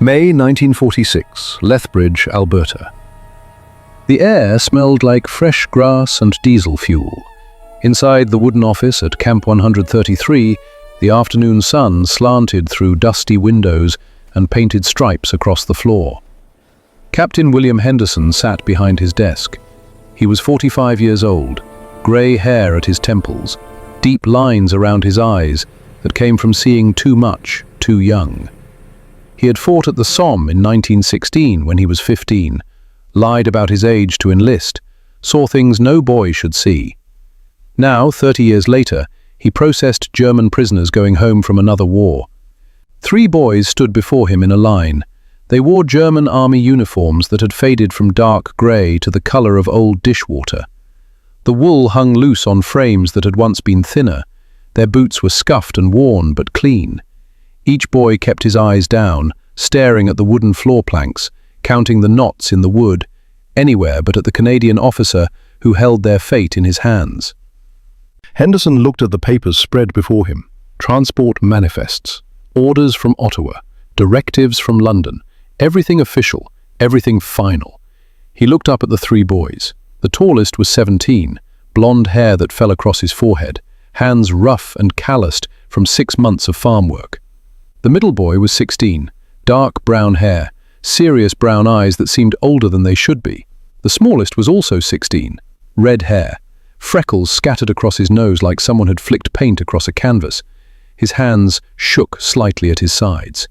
May 1946, Lethbridge, Alberta. The air smelled like fresh grass and diesel fuel. Inside the wooden office at Camp 133, the afternoon sun slanted through dusty windows and painted stripes across the floor. Captain William Henderson sat behind his desk. He was 45 years old, grey hair at his temples, deep lines around his eyes that came from seeing too much, too young. He had fought at the Somme in 1916 when he was 15, lied about his age to enlist, saw things no boy should see. Now, 30 years later, he processed German prisoners going home from another war. 3 boys stood before him in a line. They wore German army uniforms that had faded from dark grey to the colour of old dishwater. The wool hung loose on frames that had once been thinner. Their boots were scuffed and worn, but clean. Each boy kept his eyes down, staring at the wooden floor planks, counting the knots in the wood, anywhere but at the Canadian officer who held their fate in his hands. Henderson looked at the papers spread before him. Transport manifests, orders from Ottawa, directives from London, everything official, everything final. He looked up at the 3 boys. The tallest was 17, blonde hair that fell across his forehead, hands rough and calloused from 6 months of farm work. The middle boy was 16, dark brown hair, serious brown eyes that seemed older than they should be. The smallest was also 16, red hair, freckles scattered across his nose like someone had flicked paint across a canvas. His hands shook slightly at his sides.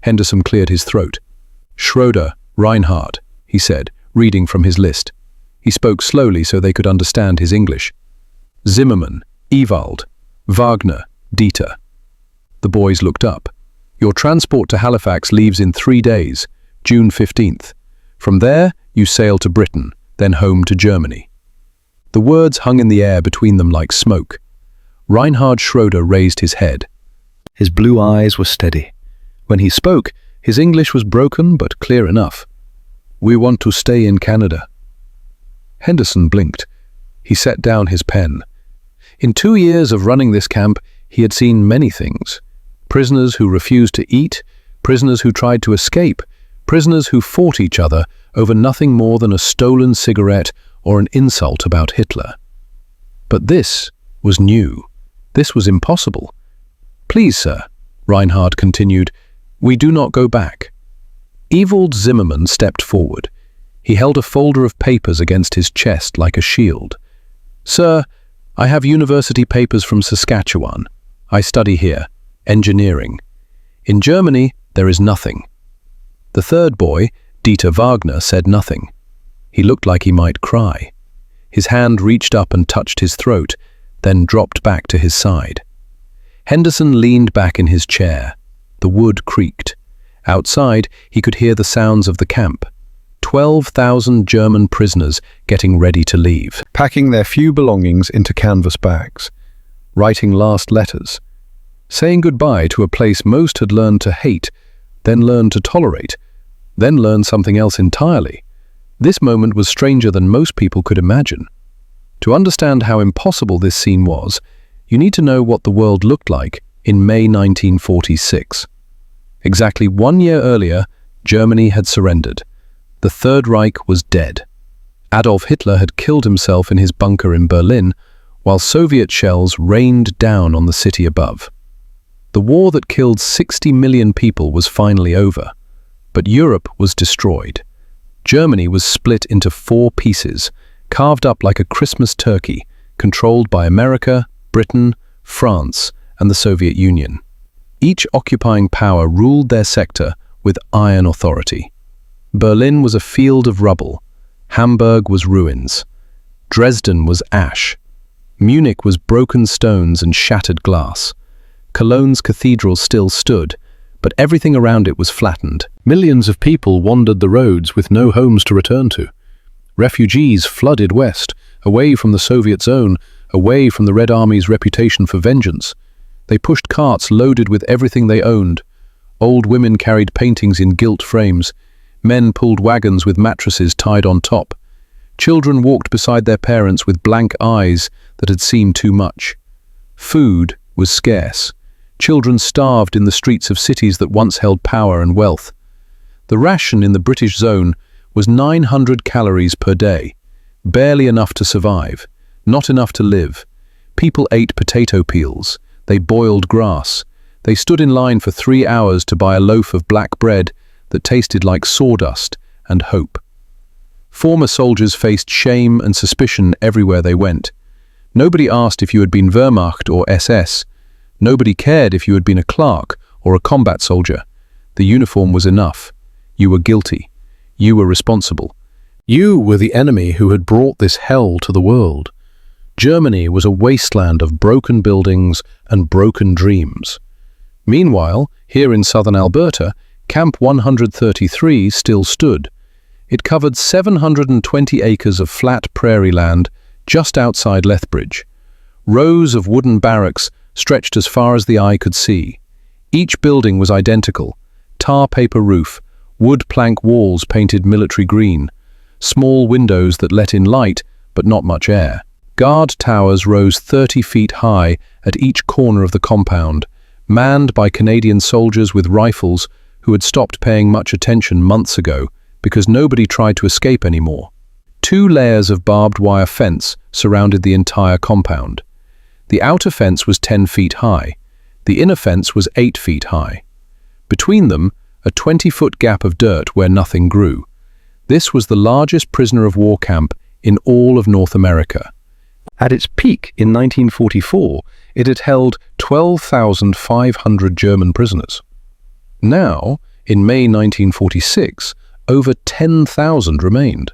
Henderson cleared his throat. Schroeder, Reinhardt, he said, reading from his list. He spoke slowly so they could understand his English. Zimmermann, Ewald, Wagner, Dieter. The boys looked up. Your transport to Halifax leaves in 3 days, June 15th. From there, you sail to Britain, then home to Germany. The words hung in the air between them like smoke. Reinhard Schroeder raised his head. His blue eyes were steady. When he spoke, his English was broken but clear enough. We want to stay in Canada. Henderson blinked. He set down his pen. In 2 years of running this camp, he had seen many things. Prisoners who refused to eat, prisoners who tried to escape, prisoners who fought each other over nothing more than a stolen cigarette or an insult about Hitler. But this was new. This was impossible. Please, sir, Reinhard continued, we do not go back. Ewald Zimmermann stepped forward. He held a folder of papers against his chest like a shield. Sir, I have university papers from Saskatchewan. I study here. Engineering. In Germany, there is nothing. The 3rd boy, Dieter Wagner, said nothing. He looked like he might cry. His hand reached up and touched his throat, then dropped back to his side. Henderson leaned back in his chair. The wood creaked. Outside, he could hear the sounds of the camp. 12,000 German prisoners getting ready to leave, packing their few belongings into canvas bags, writing last letters, saying goodbye to a place most had learned to hate, then learned to tolerate, then learned something else entirely. This moment was stranger than most people could imagine. To understand how impossible this scene was, you need to know what the world looked like in May 1946. Exactly 1 year earlier, Germany had surrendered. The Third Reich was dead. Adolf Hitler had killed himself in his bunker in Berlin, while Soviet shells rained down on the city above. The war that killed 60 million people was finally over, but Europe was destroyed. Germany was split into 4 pieces, carved up like a Christmas turkey, controlled by America, Britain, France, and the Soviet Union. Each occupying power ruled their sector with iron authority. Berlin was a field of rubble. Hamburg was ruins. Dresden was ash. Munich was broken stones and shattered glass. Cologne's cathedral still stood, but everything around it was flattened. Millions of people wandered the roads with no homes to return to. Refugees flooded west, away from the Soviet zone, away from the Red Army's reputation for vengeance. They pushed carts loaded with everything they owned. Old women carried paintings in gilt frames. Men pulled wagons with mattresses tied on top. Children walked beside their parents with blank eyes that had seen too much. Food was scarce. Children starved in the streets of cities that once held power and wealth. The ration in the British zone was 900 calories per day, barely enough to survive, not enough to live. People ate potato peels, they boiled grass, they stood in line for 3 hours to buy a loaf of black bread that tasted like sawdust and hope. Former soldiers faced shame and suspicion everywhere they went. Nobody asked if you had been Wehrmacht or SS. Nobody cared if you had been a clerk or a combat soldier. The uniform was enough. You were guilty. You were responsible. You were the enemy who had brought this hell to the world. Germany was a wasteland of broken buildings and broken dreams. Meanwhile, here in southern Alberta, Camp 133 still stood. It covered 720 acres of flat prairie land just outside Lethbridge. Rows of wooden barracks stretched as far as the eye could see. Each building was identical: tar paper roof, wood plank walls painted military green, small windows that let in light but not much air. Guard towers rose 30 feet high at each corner of the compound, manned by Canadian soldiers with rifles who had stopped paying much attention months ago because nobody tried to escape anymore. 2 layers of barbed wire fence surrounded the entire compound. The outer fence was 10 feet high. The inner fence was 8 feet high. Between them, a 20-foot gap of dirt where nothing grew. This was the largest prisoner of war camp in all of North America. At its peak in 1944, it had held 12,500 German prisoners. Now, in May 1946, over 10,000 remained.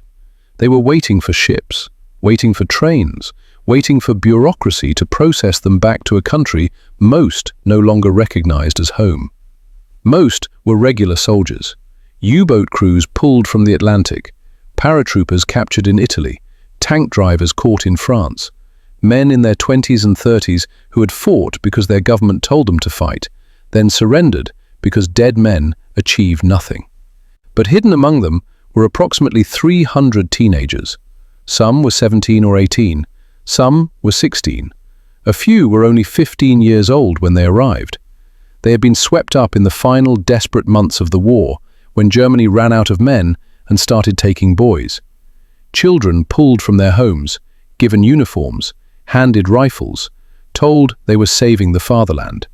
They were waiting for ships, waiting for trains, waiting for bureaucracy to process them back to a country most no longer recognized as home. Most were regular soldiers. U-boat crews pulled from the Atlantic, paratroopers captured in Italy, tank drivers caught in France, men in their 20s and 30s who had fought because their government told them to fight, then surrendered because dead men achieved nothing. But hidden among them were approximately 300 teenagers. Some were 17 or 18, some were 16. A few were only 15 years old when they arrived. They had been swept up in the final desperate months of the war, when Germany ran out of men and started taking boys. Children pulled from their homes, given uniforms, handed rifles, told they were saving the fatherland.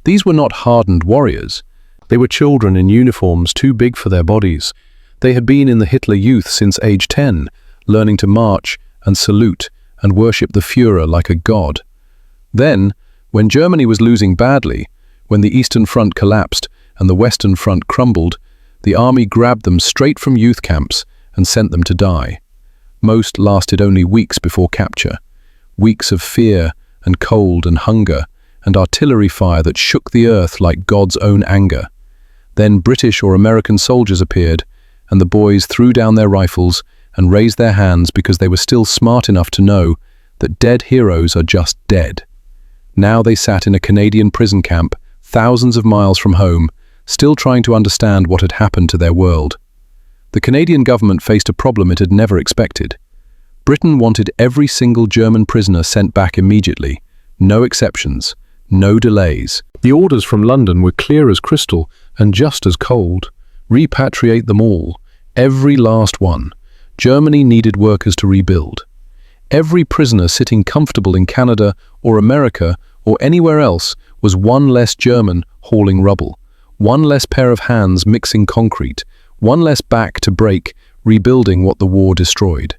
These were not hardened warriors. They were children in uniforms too big for their bodies. They had been in the Hitler Youth since age 10, learning to march and salute and worship the Führer like a god. Then, when Germany was losing badly, when the Eastern Front collapsed and the Western Front crumbled, the army grabbed them straight from youth camps and sent them to die. Most lasted only weeks before capture, weeks of fear and cold and hunger and artillery fire that shook the earth like God's own anger. Then British or American soldiers appeared, and the boys threw down their rifles and raised their hands because they were still smart enough to know that dead heroes are just dead. Now they sat in a Canadian prison camp, thousands of miles from home, still trying to understand what had happened to their world. The Canadian government faced a problem it had never expected. Britain wanted every single German prisoner sent back immediately, no exceptions, no delays. The orders from London were clear as crystal and just as cold. Repatriate them all, every last one. Germany needed workers to rebuild. Every prisoner sitting comfortable in Canada or America or anywhere else was one less German hauling rubble, one less pair of hands mixing concrete, one less back to break, rebuilding what the war destroyed.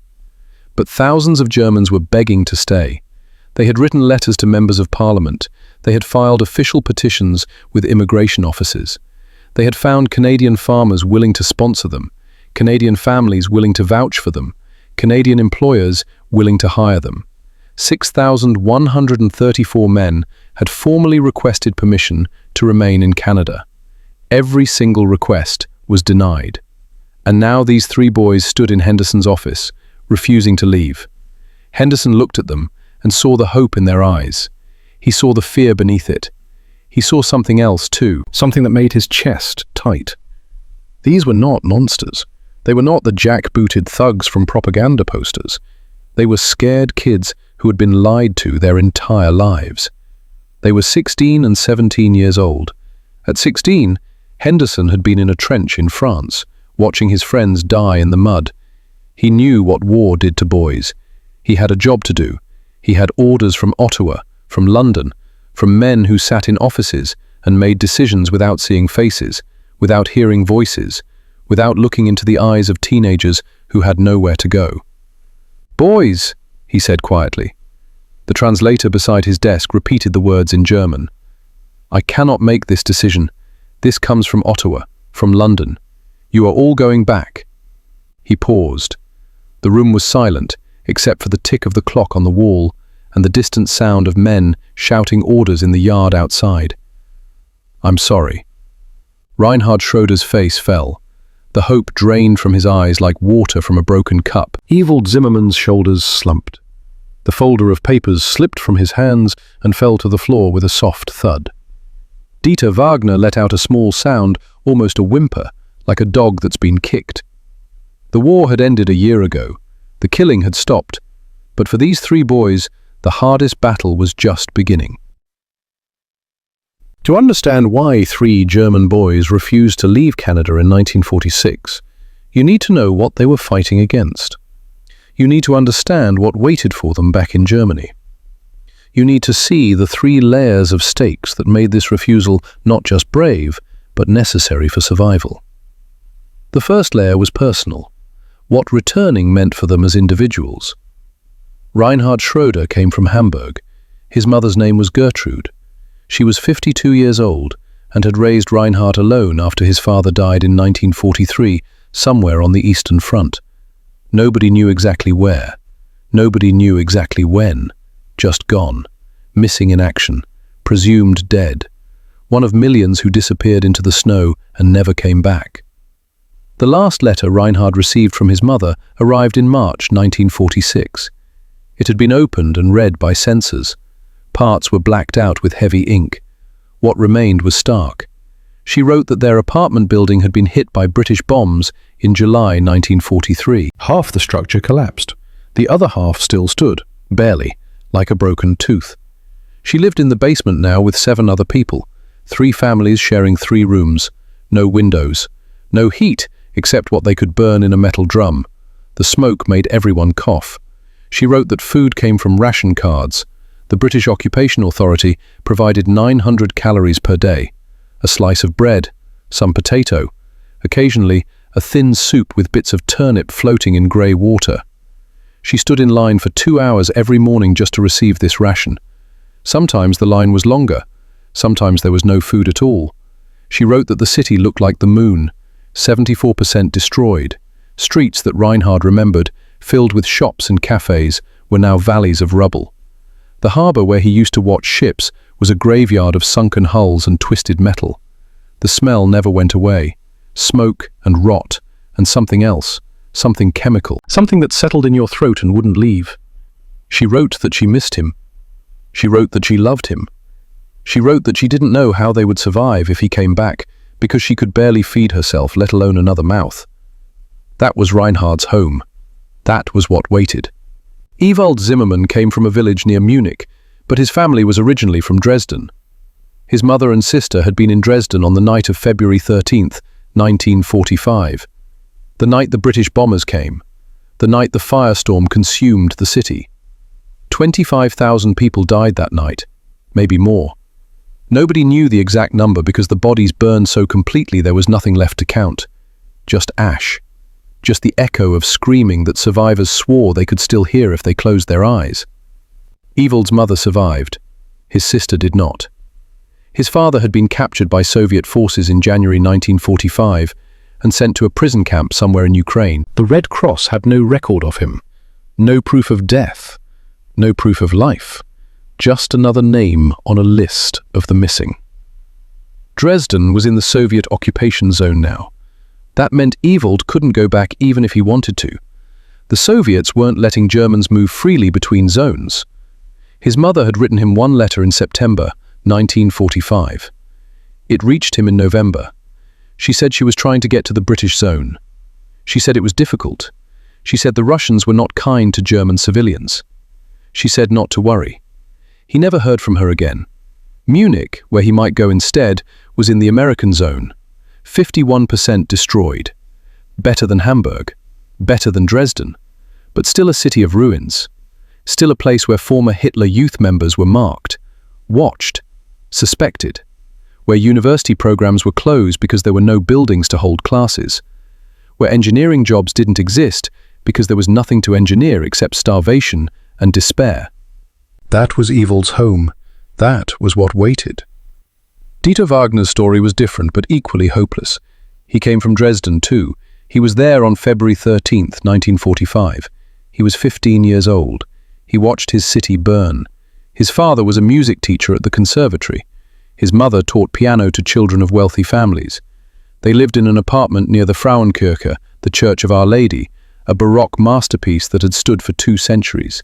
But thousands of Germans were begging to stay. They had written letters to members of parliament. They had filed official petitions with immigration offices. They had found Canadian farmers willing to sponsor them, Canadian families willing to vouch for them, Canadian employers willing to hire them. 6,134 men had formally requested permission to remain in Canada. Every single request was denied. And now these 3 boys stood in Henderson's office, refusing to leave. Henderson looked at them and saw the hope in their eyes. He saw the fear beneath it. He saw something else too, something that made his chest tight. These were not monsters. They were not the jack-booted thugs from propaganda posters. They were scared kids who had been lied to their entire lives. They were 16 and 17 years old. At 16, Henderson had been in a trench in France, watching his friends die in the mud. He knew what war did to boys. He had a job to do. He had orders from Ottawa, from London, from men who sat in offices and made decisions without seeing faces, without hearing voices, without looking into the eyes of teenagers who had nowhere to go. "Boys," he said quietly. The translator beside his desk repeated the words in German. "I cannot make this decision. This comes from Ottawa, from London. You are all going back." He paused. The room was silent, except for the tick of the clock on the wall and the distant sound of men shouting orders in the yard outside. "I'm sorry." Reinhard Schroeder's face fell. The hope drained from his eyes like water from a broken cup. Ewald Zimmermann's shoulders slumped. The folder of papers slipped from his hands and fell to the floor with a soft thud. Dieter Wagner let out a small sound, almost a whimper, like a dog that's been kicked. The war had ended a year ago. The killing had stopped. But for these three boys, the hardest battle was just beginning. To understand why three German boys refused to leave Canada in 1946, you need to know what they were fighting against. You need to understand what waited for them back in Germany. You need to see the three layers of stakes that made this refusal not just brave, but necessary for survival. The first layer was personal, what returning meant for them as individuals. Reinhard Schroeder came from Hamburg. His mother's name was Gertrude. She was 52 years old and had raised Reinhard alone after his father died in 1943, somewhere on the Eastern Front. Nobody knew exactly where. Nobody knew exactly when. Just gone. Missing in action. Presumed dead. One of millions who disappeared into the snow and never came back. The last letter Reinhard received from his mother arrived in March 1946. It had been opened and read by censors. Parts were blacked out with heavy ink. What remained was stark. She wrote that their apartment building had been hit by British bombs in July 1943. Half the structure collapsed. The other half still stood, barely, like a broken tooth. She lived in the basement now with 7 other people, 3 families sharing 3 rooms, no windows, no heat except what they could burn in a metal drum. The smoke made everyone cough. She wrote that food came from ration cards. The British Occupation Authority provided 900 calories per day, a slice of bread, some potato, occasionally a thin soup with bits of turnip floating in grey water. She stood in line for 2 hours every morning just to receive this ration. Sometimes the line was longer, sometimes there was no food at all. She wrote that the city looked like the moon, 74% destroyed. Streets that Reinhard remembered, filled with shops and cafes, were now valleys of rubble. The harbour where he used to watch ships was a graveyard of sunken hulls and twisted metal. The smell never went away. Smoke and rot and something else, something chemical, something that settled in your throat and wouldn't leave. She wrote that she missed him. She wrote that she loved him. She wrote that she didn't know how they would survive if he came back because she could barely feed herself, let alone another mouth. That was Reinhard's home. That was what waited. Ewald Zimmermann came from a village near Munich, but his family was originally from Dresden. His mother and sister had been in Dresden on the night of February 13th, 1945. The night the British bombers came. The night the firestorm consumed the city. 25,000 people died that night, maybe more. Nobody knew the exact number because the bodies burned so completely there was nothing left to count. Just ash. Just the echo of screaming that survivors swore they could still hear if they closed their eyes. Ewald's mother survived. His sister did not. His father had been captured by Soviet forces in January 1945 and sent to a prison camp somewhere in Ukraine. The Red Cross had no record of him. No proof of death. No proof of life. Just another name on a list of the missing. Dresden was in the Soviet occupation zone now. That meant Ewald couldn't go back even if he wanted to. The Soviets weren't letting Germans move freely between zones. His mother had written him one letter in September 1945. It reached him in November. She said she was trying to get to the British zone. She said it was difficult. She said the Russians were not kind to German civilians. She said not to worry. He never heard from her again. Munich, where he might go instead, was in the American zone. 51% destroyed. Better than Hamburg, better than Dresden, but still a city of ruins. Still a place where former Hitler youth members were marked, watched, suspected, where university programs were closed because there were no buildings to hold classes, where engineering jobs didn't exist because there was nothing to engineer except starvation and despair. That was evil's home. That was what waited. Dieter Wagner's story was different but equally hopeless. He came from Dresden too. He was there on February 13th, 1945. He was 15 years old. He watched his city burn. His father was a music teacher at the conservatory. His mother taught piano to children of wealthy families. They lived in an apartment near the Frauenkirche, the Church of Our Lady, a Baroque masterpiece that had stood for 2 centuries.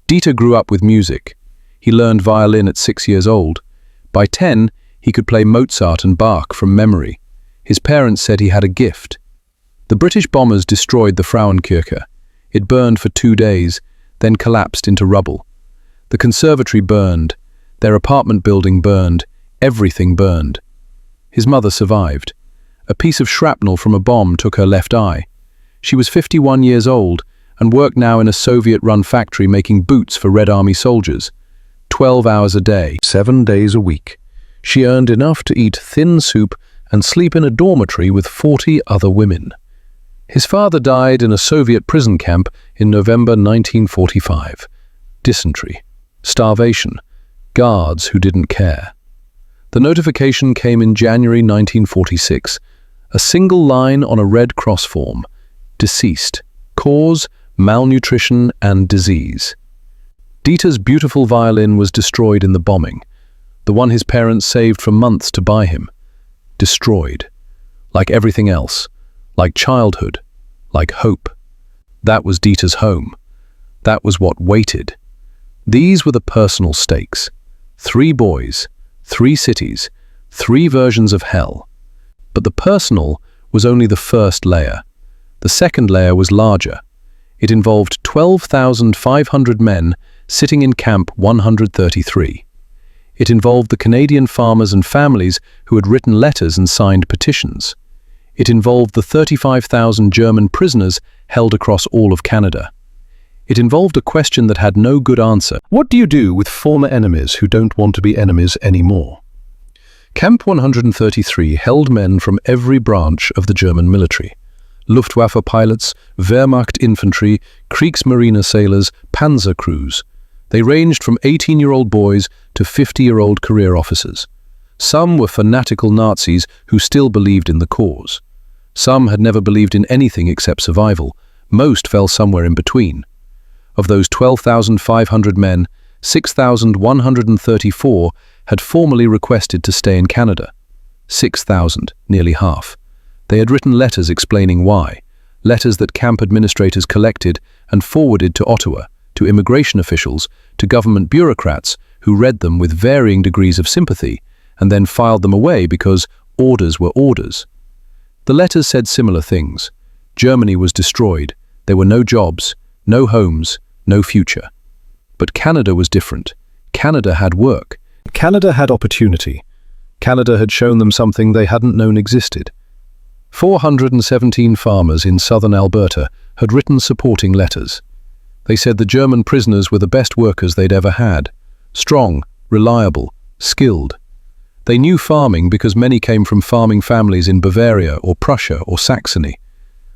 Dieter grew up with music. He learned violin at 6 years old. By 10, he could play Mozart and Bach from memory. His parents said he had a gift. The British bombers destroyed the Frauenkirche. It burned for 2 days, then collapsed into rubble. The conservatory burned. Their apartment building burned. Everything burned. His mother survived. A piece of shrapnel from a bomb took her left eye. She was 51 years old and worked now in a Soviet-run factory making boots for Red Army soldiers. 12 hours a day, 7 days a week. She earned enough to eat thin soup and sleep in a dormitory with 40 other women. His father died in a Soviet prison camp in November 1945. Dysentery, starvation, guards who didn't care. The notification came in January 1946. A single line on a Red Cross form. Deceased. Cause, malnutrition and disease. Dieter's beautiful violin was destroyed in the bombing. The one his parents saved for months to buy him. Destroyed. Like everything else. Like childhood. Like hope. That was Dieter's home. That was what waited. These were the personal stakes. 3 boys, 3 cities, 3 versions of hell. But the personal was only the first layer. The second layer was larger. It involved 12,500 men sitting in Camp 133. It involved the Canadian farmers and families who had written letters and signed petitions. It involved the 35,000 German prisoners held across all of Canada. It involved a question that had no good answer. What do you do with former enemies who don't want to be enemies anymore? Camp 133 held men from every branch of the German military. Luftwaffe pilots, Wehrmacht infantry, Kriegsmarine sailors, panzer crews. They ranged from 18-year-old boys to 50-year-old career officers. Some were fanatical Nazis who still believed in the cause. Some had never believed in anything except survival. Most fell somewhere in between. Of those 12,500 men, 6,134 had formally requested to stay in Canada. 6,000, nearly half. They had written letters explaining why, letters that camp administrators collected and forwarded to Ottawa, to immigration officials, to government bureaucrats who read them with varying degrees of sympathy and then filed them away because orders were orders. The letters said similar things. Germany was destroyed. There were no jobs, no homes, no future. But Canada was different. Canada had work. Canada had opportunity. Canada had shown them something they hadn't known existed. 417 farmers in southern Alberta had written supporting letters. They said the German prisoners were the best workers they'd ever had. Strong, reliable, skilled. They knew farming because many came from farming families in Bavaria or Prussia or Saxony.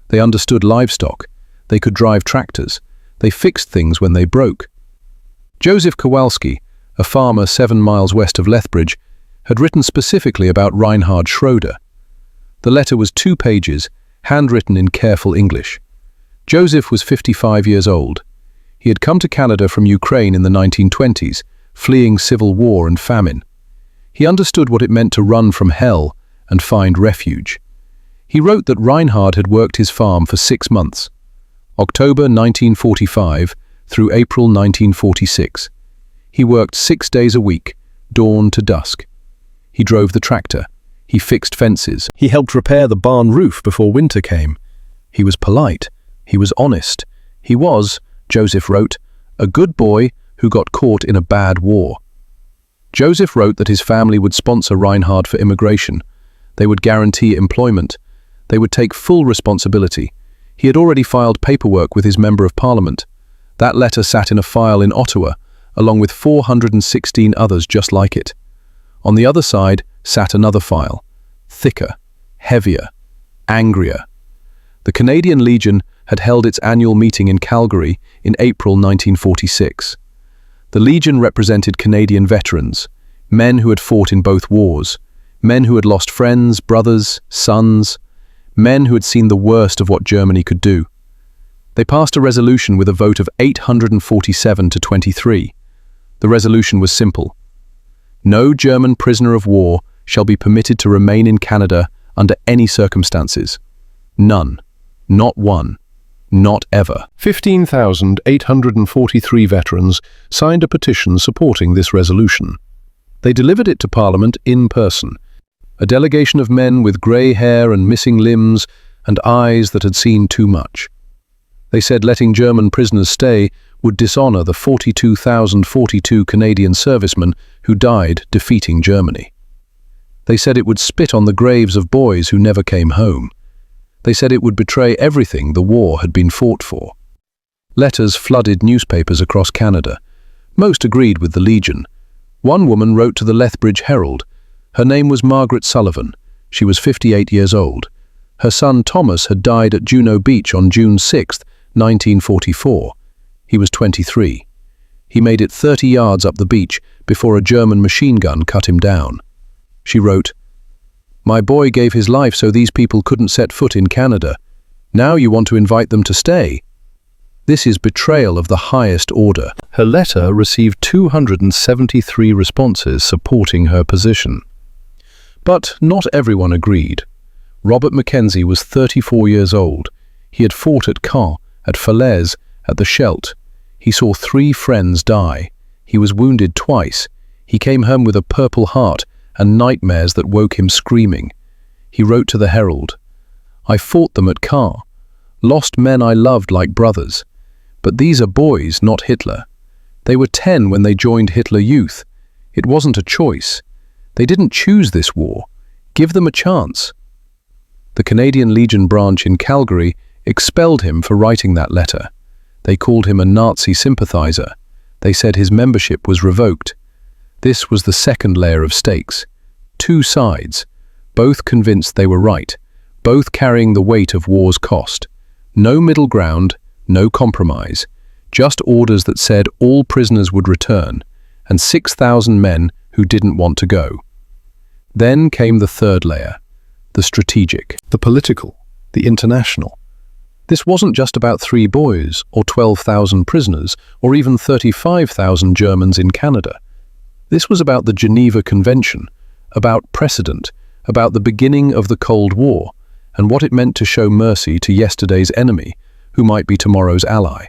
They understood livestock. They could drive tractors. They fixed things when they broke. Joseph Kowalski, a farmer 7 miles west of Lethbridge, had written specifically about Reinhard Schroeder. The letter was 2 pages, handwritten in careful English. Joseph was 55 years old. He had come to Canada from Ukraine in the 1920s, fleeing civil war and famine. He understood what it meant to run from hell and find refuge. He wrote that Reinhard had worked his farm for 6 months, October 1945 through April 1946. He worked 6 days a week, dawn to dusk. He drove the tractor. He fixed fences. He helped repair the barn roof before winter came. He was polite. He was honest. He was, Joseph wrote, a good boy who got caught in a bad war. Joseph wrote that his family would sponsor Reinhard for immigration. They would guarantee employment. They would take full responsibility. He had already filed paperwork with his Member of Parliament. That letter sat in a file in Ottawa, along with 416 others just like it. On the other side sat another file, thicker, heavier, angrier. The Canadian Legion had held its annual meeting in Calgary in April 1946. The Legion represented Canadian veterans, men who had fought in both wars, men who had lost friends, brothers, sons, men who had seen the worst of what Germany could do. They passed a resolution with a vote of 847 to 23. The resolution was simple. No German prisoner of war shall be permitted to remain in Canada under any circumstances. None. Not one. Not ever. 15,843 veterans signed a petition supporting this resolution. They delivered it to Parliament in person, a delegation of men with grey hair and missing limbs and eyes that had seen too much. They said letting German prisoners stay would dishonour the 42,042 Canadian servicemen who died defeating Germany. They said it would spit on the graves of boys who never came home. They said it would betray everything the war had been fought for. Letters flooded newspapers across Canada. Most agreed with the Legion. One woman wrote to the Lethbridge Herald. Her name was Margaret Sullivan. She was 58 years old. Her son Thomas had died at Juno Beach on June 6, 1944. He was 23. He made it 30 yards up the beach before a German machine gun cut him down. She wrote, "My boy gave his life so these people couldn't set foot in Canada. Now you want to invite them to stay? This is betrayal of the highest order." Her letter received 273 responses supporting her position. But not everyone agreed. Robert Mackenzie was 34 years old. He had fought at Caen, at Falaise, at the Scheldt. He saw 3 friends die. He was wounded twice. He came home with a purple heart and nightmares that woke him screaming. He wrote to the Herald, "I fought them at Caen, lost men I loved like brothers. But these are boys, not Hitler. They were 10 when they joined Hitler Youth. It wasn't a choice. They didn't choose this war. Give them a chance." The Canadian Legion branch in Calgary expelled him for writing that letter. They called him a Nazi sympathizer. They said his membership was revoked. This was the second layer of stakes. 2 sides, both convinced they were right, both carrying the weight of war's cost. No middle ground, no compromise, just orders that said all prisoners would return, and 6,000 men who didn't want to go. Then came the third layer, the strategic, the political, the international. This wasn't just about 3 boys, or 12,000 prisoners, or even 35,000 Germans in Canada. This was about the Geneva Convention, about precedent, about the beginning of the Cold War, and what it meant to show mercy to yesterday's enemy, who might be tomorrow's ally.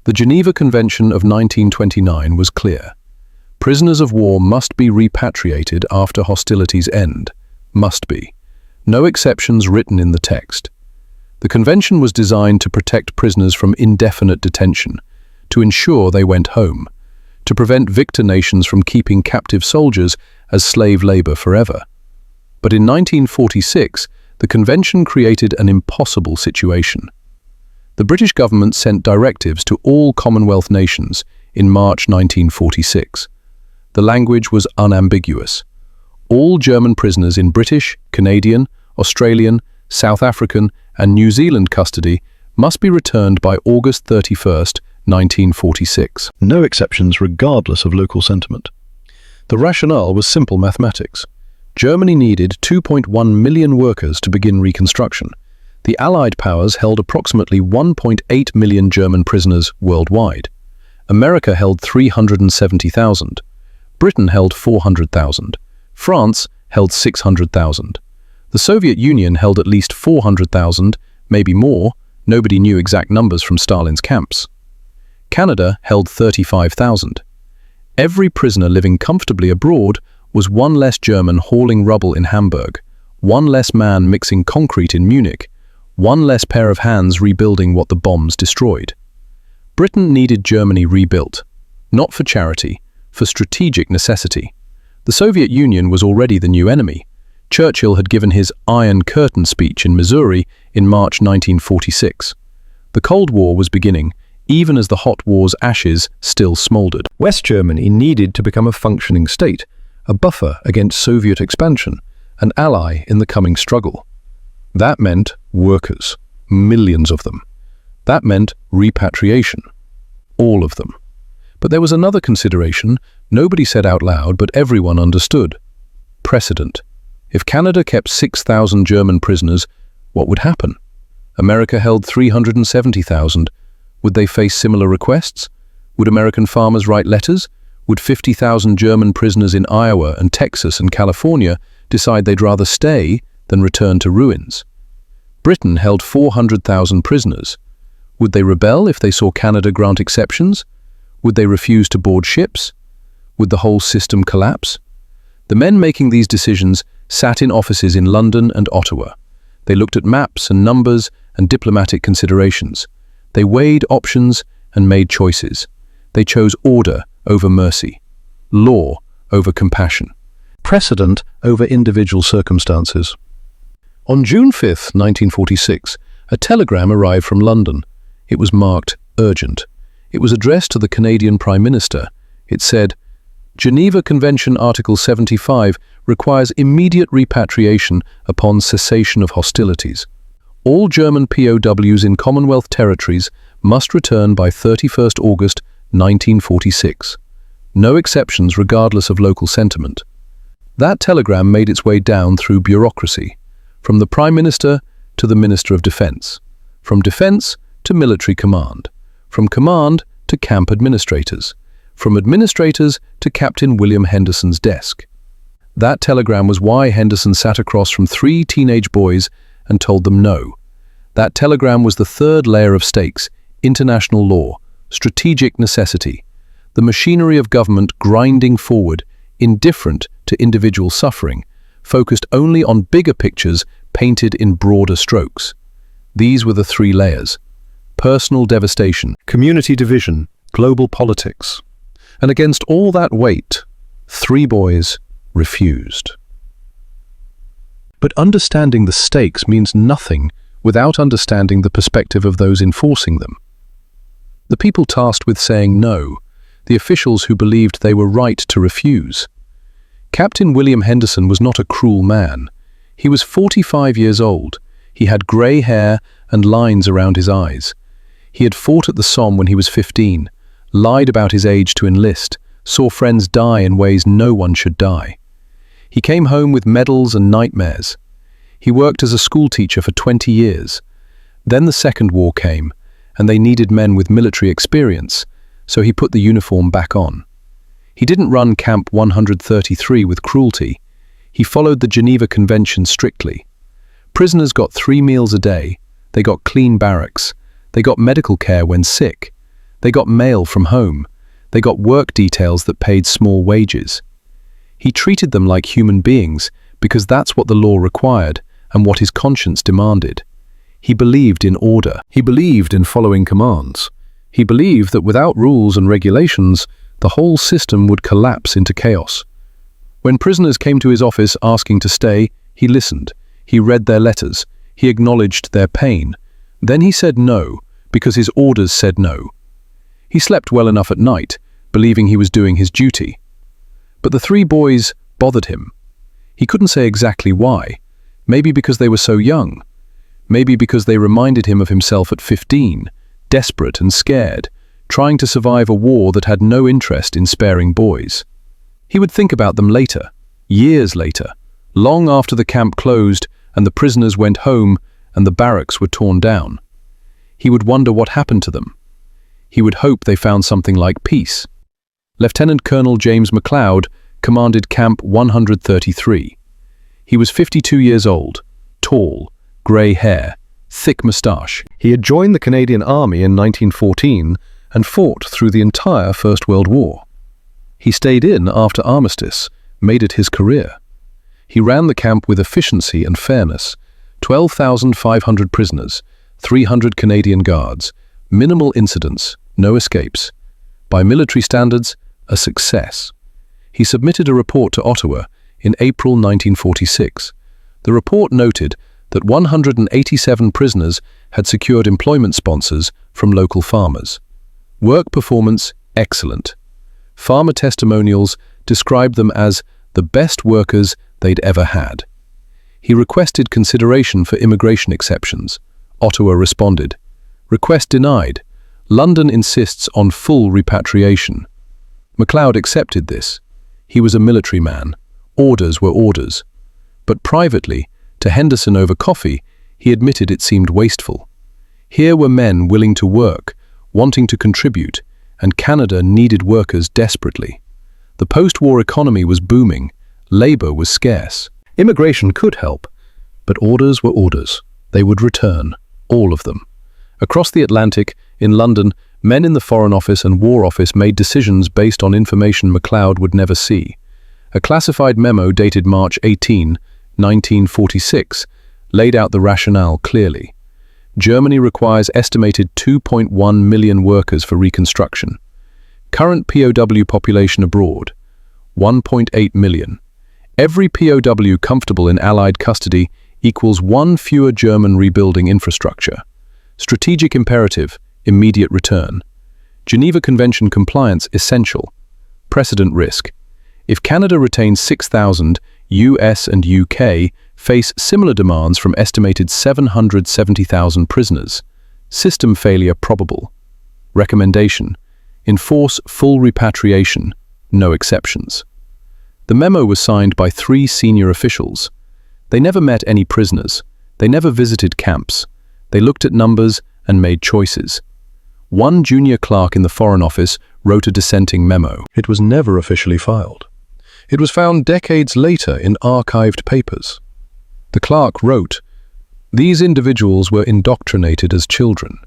The Geneva Convention of 1929 was clear. Prisoners of war must be repatriated after hostilities end. Must be. No exceptions written in the text. The convention was designed to protect prisoners from indefinite detention, to ensure they went home, to prevent victor nations from keeping captive soldiers as slave labor forever. But in 1946, the convention created an impossible situation. The British government sent directives to all Commonwealth nations in March 1946. The language was unambiguous. All German prisoners in British, Canadian, Australian, South African, and New Zealand custody must be returned by August 31st, 1946. No exceptions regardless of local sentiment. The rationale was simple mathematics. Germany needed 2.1 million workers to begin reconstruction. The Allied powers held approximately 1.8 million German prisoners worldwide. America held 370,000. Britain held 400,000. France held 600,000. The Soviet Union held at least 400,000, maybe more. Nobody knew exact numbers from Stalin's camps. Canada held 35,000. Every prisoner living comfortably abroad was one less German hauling rubble in Hamburg, one less man mixing concrete in Munich, one less pair of hands rebuilding what the bombs destroyed. Britain needed Germany rebuilt, not for charity, for strategic necessity. The Soviet Union was already the new enemy. Churchill had given his Iron Curtain speech in Missouri in March 1946. The Cold War was beginning, even as the Hot War's ashes still smoldered. West Germany needed to become a functioning state, a buffer against Soviet expansion, an ally in the coming struggle. That meant workers, millions of them. That meant repatriation, all of them. But there was another consideration nobody said out loud, but everyone understood. Precedent. If Canada kept 6,000 German prisoners, what would happen? America held 370,000. Would they face similar requests? Would American farmers write letters? Would 50,000 German prisoners in Iowa and Texas and California decide they'd rather stay than return to ruins? Britain held 400,000 prisoners. Would they rebel if they saw Canada grant exceptions? Would they refuse to board ships? Would the whole system collapse? The men making these decisions sat in offices in London and Ottawa. They looked at maps and numbers and diplomatic considerations. They weighed options and made choices. They chose order over mercy, law over compassion, precedent over individual circumstances. On June 5, 1946, a telegram arrived from London. It was marked urgent. It was addressed to the Canadian Prime Minister. It said, "Geneva Convention Article 75 requires immediate repatriation upon cessation of hostilities. All German POWs in Commonwealth territories must return by 31st August 1946. No exceptions regardless of local sentiment." That telegram made its way down through bureaucracy, from the Prime Minister to the Minister of Defence, from defence to military command, from command to camp administrators, from administrators to Captain William Henderson's desk. That telegram was why Henderson sat across from 3 teenage boys and told them no. That telegram was the third layer of stakes: international law, strategic necessity, the machinery of government grinding forward, indifferent to individual suffering, focused only on bigger pictures painted in broader strokes. These were the 3 layers: personal devastation, community division, global politics. And against all that weight, 3 boys refused. But understanding the stakes means nothing without understanding the perspective of those enforcing them. The people tasked with saying no, the officials who believed they were right to refuse. Captain William Henderson was not a cruel man. He was 45 years old. He had grey hair and lines around his eyes. He had fought at the Somme when he was 15, lied about his age to enlist, saw friends die in ways no one should die. He came home with medals and nightmares. He worked as a schoolteacher for 20 years. Then the Second War came, and they needed men with military experience, so he put the uniform back on. He didn't run Camp 133 with cruelty. He followed the Geneva Convention strictly. Prisoners got 3 meals a day. They got clean barracks. They got medical care when sick. They got mail from home. They got work details that paid small wages. He treated them like human beings because that's what the law required and what his conscience demanded. He believed in order. He believed in following commands. He believed that without rules and regulations, the whole system would collapse into chaos. When prisoners came to his office asking to stay, he listened. He read their letters. He acknowledged their pain. Then he said no, because his orders said no. He slept well enough at night, believing he was doing his duty. But the 3 boys bothered him. He couldn't say exactly why. Maybe because they were so young. Maybe because they reminded him of himself at 15, desperate and scared, trying to survive a war that had no interest in sparing boys. He would think about them later, years later, long after the camp closed and the prisoners went home and the barracks were torn down. He would wonder what happened to them. He would hope they found something like peace. Lieutenant Colonel James MacLeod commanded Camp 133. He was 52 years old, tall, grey hair, thick moustache. He had joined the Canadian Army in 1914 and fought through the entire First World War. He stayed in after armistice, made it his career. He ran the camp with efficiency and fairness. 12,500 prisoners, 300 Canadian guards, minimal incidents, no escapes. By military standards, a success. He submitted a report to Ottawa in April 1946, The report noted that 187 prisoners had secured employment sponsors from local farmers. Work performance, excellent. Farmer testimonials described them as the best workers they'd ever had. He requested consideration for immigration exceptions. Ottawa responded. Request denied. London insists on full repatriation. MacLeod accepted this. He was a military man. Orders were orders. But privately, to Henderson over coffee, he admitted it seemed wasteful. Here were men willing to work, wanting to contribute, and Canada needed workers desperately. The post-war economy was booming. Labour was scarce. Immigration could help, but orders were orders. They would return, all of them. Across the Atlantic, in London, men in the Foreign Office and War Office made decisions based on information MacLeod would never see. A classified memo dated March 18, 1946, laid out the rationale clearly. Germany requires estimated 2.1 million workers for reconstruction. Current POW population abroad, 1.8 million. Every POW comfortable in Allied custody equals one fewer German rebuilding infrastructure. Strategic imperative, immediate return. Geneva Convention compliance essential. Precedent risk. If Canada retains 6,000, US and UK face similar demands from estimated 770,000 prisoners. System failure probable. Recommendation: enforce full repatriation, no exceptions. The memo was signed by 3 senior officials. They never met any prisoners. They never visited camps. They looked at numbers and made choices. One junior clerk in the Foreign Office wrote a dissenting memo. It was never officially filed. It was found decades later in archived papers. The clerk wrote, "These individuals were indoctrinated as children.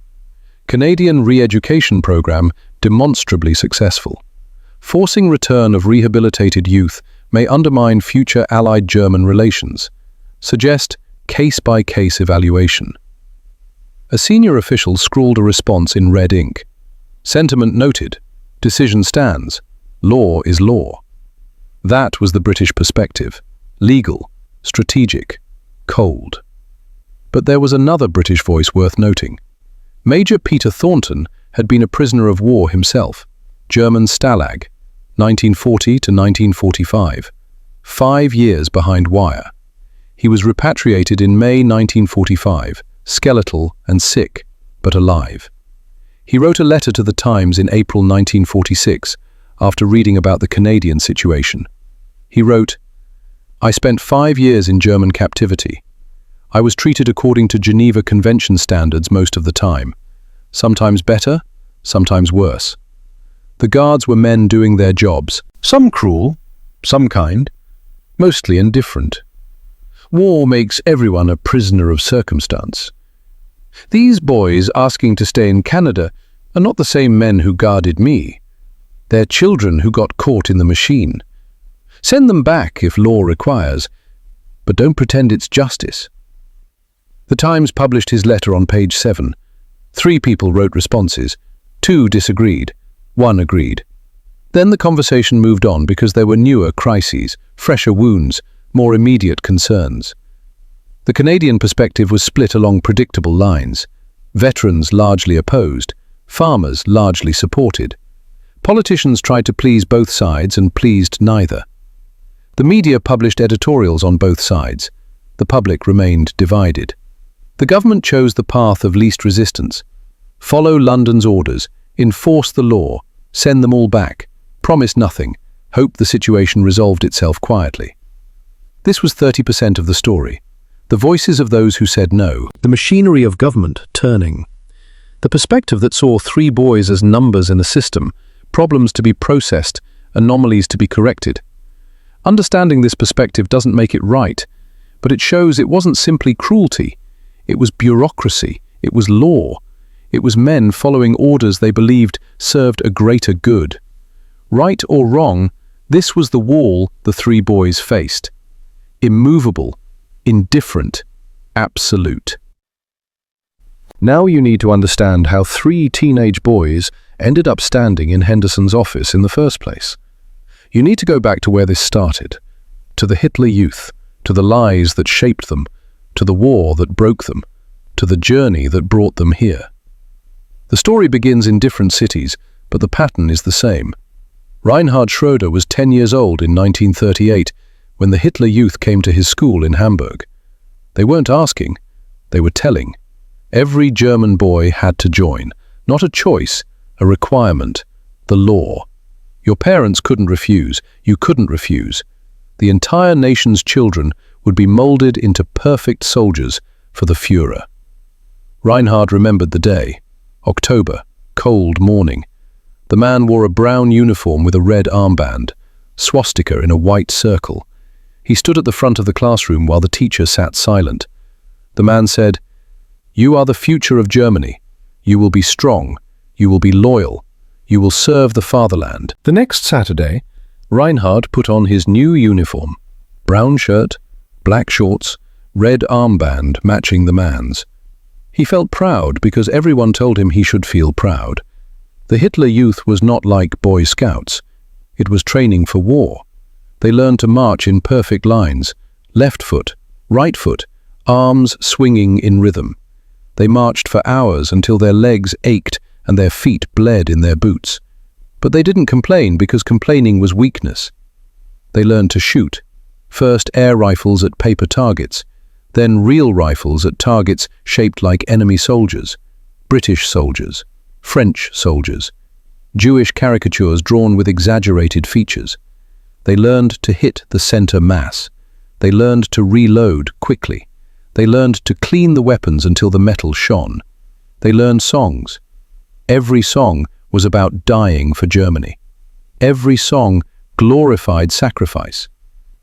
Canadian re-education program demonstrably successful. Forcing return of rehabilitated youth may undermine future Allied-German relations. Suggest case-by-case evaluation." A senior official scrawled a response in red ink. Sentiment noted. Decision stands. Law is law. That was the British perspective. Legal, strategic, cold. But there was another British voice worth noting. Major Peter Thornton had been a prisoner of war himself. German Stalag, 1940 to 1945. 5 years behind wire. He was repatriated in May 1945, skeletal and sick, but alive. He wrote a letter to the Times in April 1946 after reading about the Canadian situation. He wrote, "I spent 5 years in German captivity. I was treated according to Geneva Convention standards most of the time. Sometimes better, sometimes worse. The guards were men doing their jobs, some cruel, some kind, mostly indifferent. War makes everyone a prisoner of circumstance. These boys asking to stay in Canada are not the same men who guarded me. They're children who got caught in the machine. Send them back if law requires, but don't pretend it's justice." The Times published his letter on page 7. 3 people wrote responses. 2 disagreed. 1 agreed. Then the conversation moved on because there were newer crises, fresher wounds, more immediate concerns. The Canadian perspective was split along predictable lines. Veterans largely opposed, farmers largely supported. Politicians tried to please both sides and pleased neither. The media published editorials on both sides. The public remained divided. The government chose the path of least resistance. Follow London's orders, enforce the law, send them all back, promise nothing, hope the situation resolved itself quietly. This was 30% of the story. The voices of those who said no. The machinery of government turning. The perspective that saw 3 boys as numbers in a system, problems to be processed, anomalies to be corrected. Understanding this perspective doesn't make it right, but it shows it wasn't simply cruelty. It was bureaucracy. It was law. It was men following orders they believed served a greater good. Right or wrong, this was the wall the 3 boys faced. Immovable, indifferent, absolute. Now you need to understand how 3 teenage boys ended up standing in Henderson's office in the first place. You need to go back to where this started, to the Hitler Youth, to the lies that shaped them, to the war that broke them, to the journey that brought them here. The story begins in different cities, but the pattern is the same. Reinhard Schroeder was 10 years old in 1938 when the Hitler Youth came to his school in Hamburg. They weren't asking, they were telling. Every German boy had to join, not a choice, a requirement, the law. Your parents couldn't refuse, you couldn't refuse. The entire nation's children would be molded into perfect soldiers for the Führer. Reinhard remembered the day. October, cold morning. The man wore a brown uniform with a red armband, swastika in a white circle. He stood at the front of the classroom while the teacher sat silent. The man said, "You are the future of Germany. You will be strong. You will be loyal. You will serve the fatherland." The next Saturday, Reinhard put on his new uniform. Brown shirt, black shorts, red armband matching the man's. He felt proud because everyone told him he should feel proud. The Hitler Youth was not like Boy Scouts. It was training for war. They learned to march in perfect lines, left foot, right foot, arms swinging in rhythm. They marched for hours until their legs ached and their feet bled in their boots. But they didn't complain because complaining was weakness. They learned to shoot, first air rifles at paper targets, then real rifles at targets shaped like enemy soldiers, British soldiers, French soldiers, Jewish caricatures drawn with exaggerated features. They learned to hit the center mass. They learned to reload quickly. They learned to clean the weapons until the metal shone. They learned songs. Every song was about dying for Germany. Every song glorified sacrifice.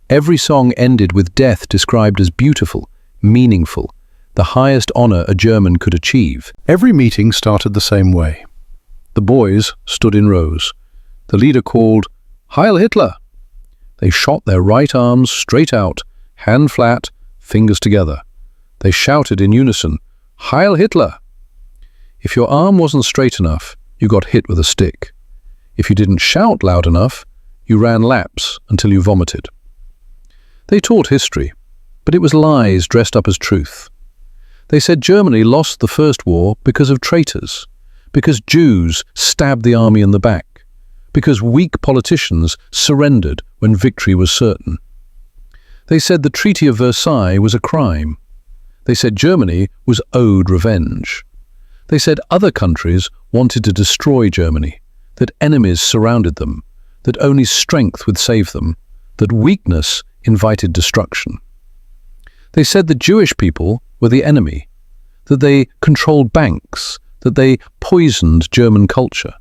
Every song ended with death described as beautiful, meaningful, the highest honor a German could achieve. Every meeting started the same way. The boys stood in rows. The leader called, "Heil Hitler!" They shot their right arms straight out, hand flat, fingers together. They shouted in unison, "Heil Hitler!" If your arm wasn't straight enough, you got hit with a stick. If you didn't shout loud enough, you ran laps until you vomited. They taught history, but it was lies dressed up as truth. They said Germany lost the First War because of traitors, because Jews stabbed the army in the back, because weak politicians surrendered when victory was certain. They said the Treaty of Versailles was a crime. They said Germany was owed revenge. They said other countries wanted to destroy Germany, that enemies surrounded them, that only strength would save them, that weakness invited destruction. They said the Jewish people were the enemy, that they controlled banks, that they poisoned German culture,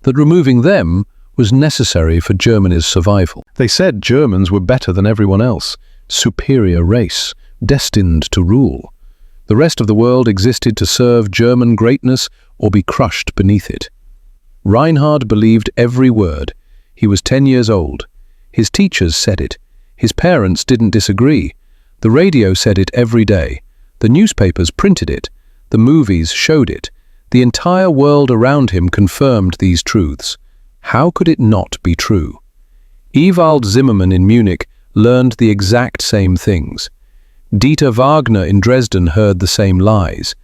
that removing them was necessary for Germany's survival. They said Germans were better than everyone else, superior race, destined to rule. The rest of the world existed to serve German greatness or be crushed beneath it. Reinhard believed every word. He was 10 years old. His teachers said it. His parents didn't disagree. The radio said it every day. The newspapers printed it. The movies showed it. The entire world around him confirmed these truths. How could it not be true? Ewald Zimmermann in Munich learned the exact same things. Dieter Wagner in Dresden heard the same lies.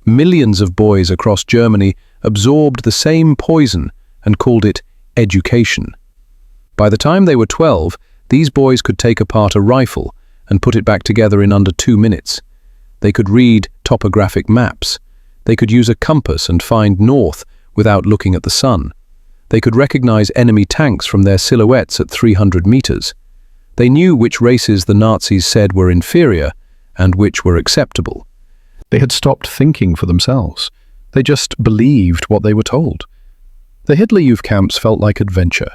Millions of boys across Germany absorbed the same poison and called it education. By the time they were 12, these boys could take apart a rifle and put it back together in under 2 minutes. They could read topographic maps. They could use a compass and find north without looking at the sun. They could recognize enemy tanks from their silhouettes at 300 meters. They knew which races the Nazis said were inferior and which were acceptable. They had stopped thinking for themselves. They just believed what they were told. The Hitler Youth camps felt like adventure.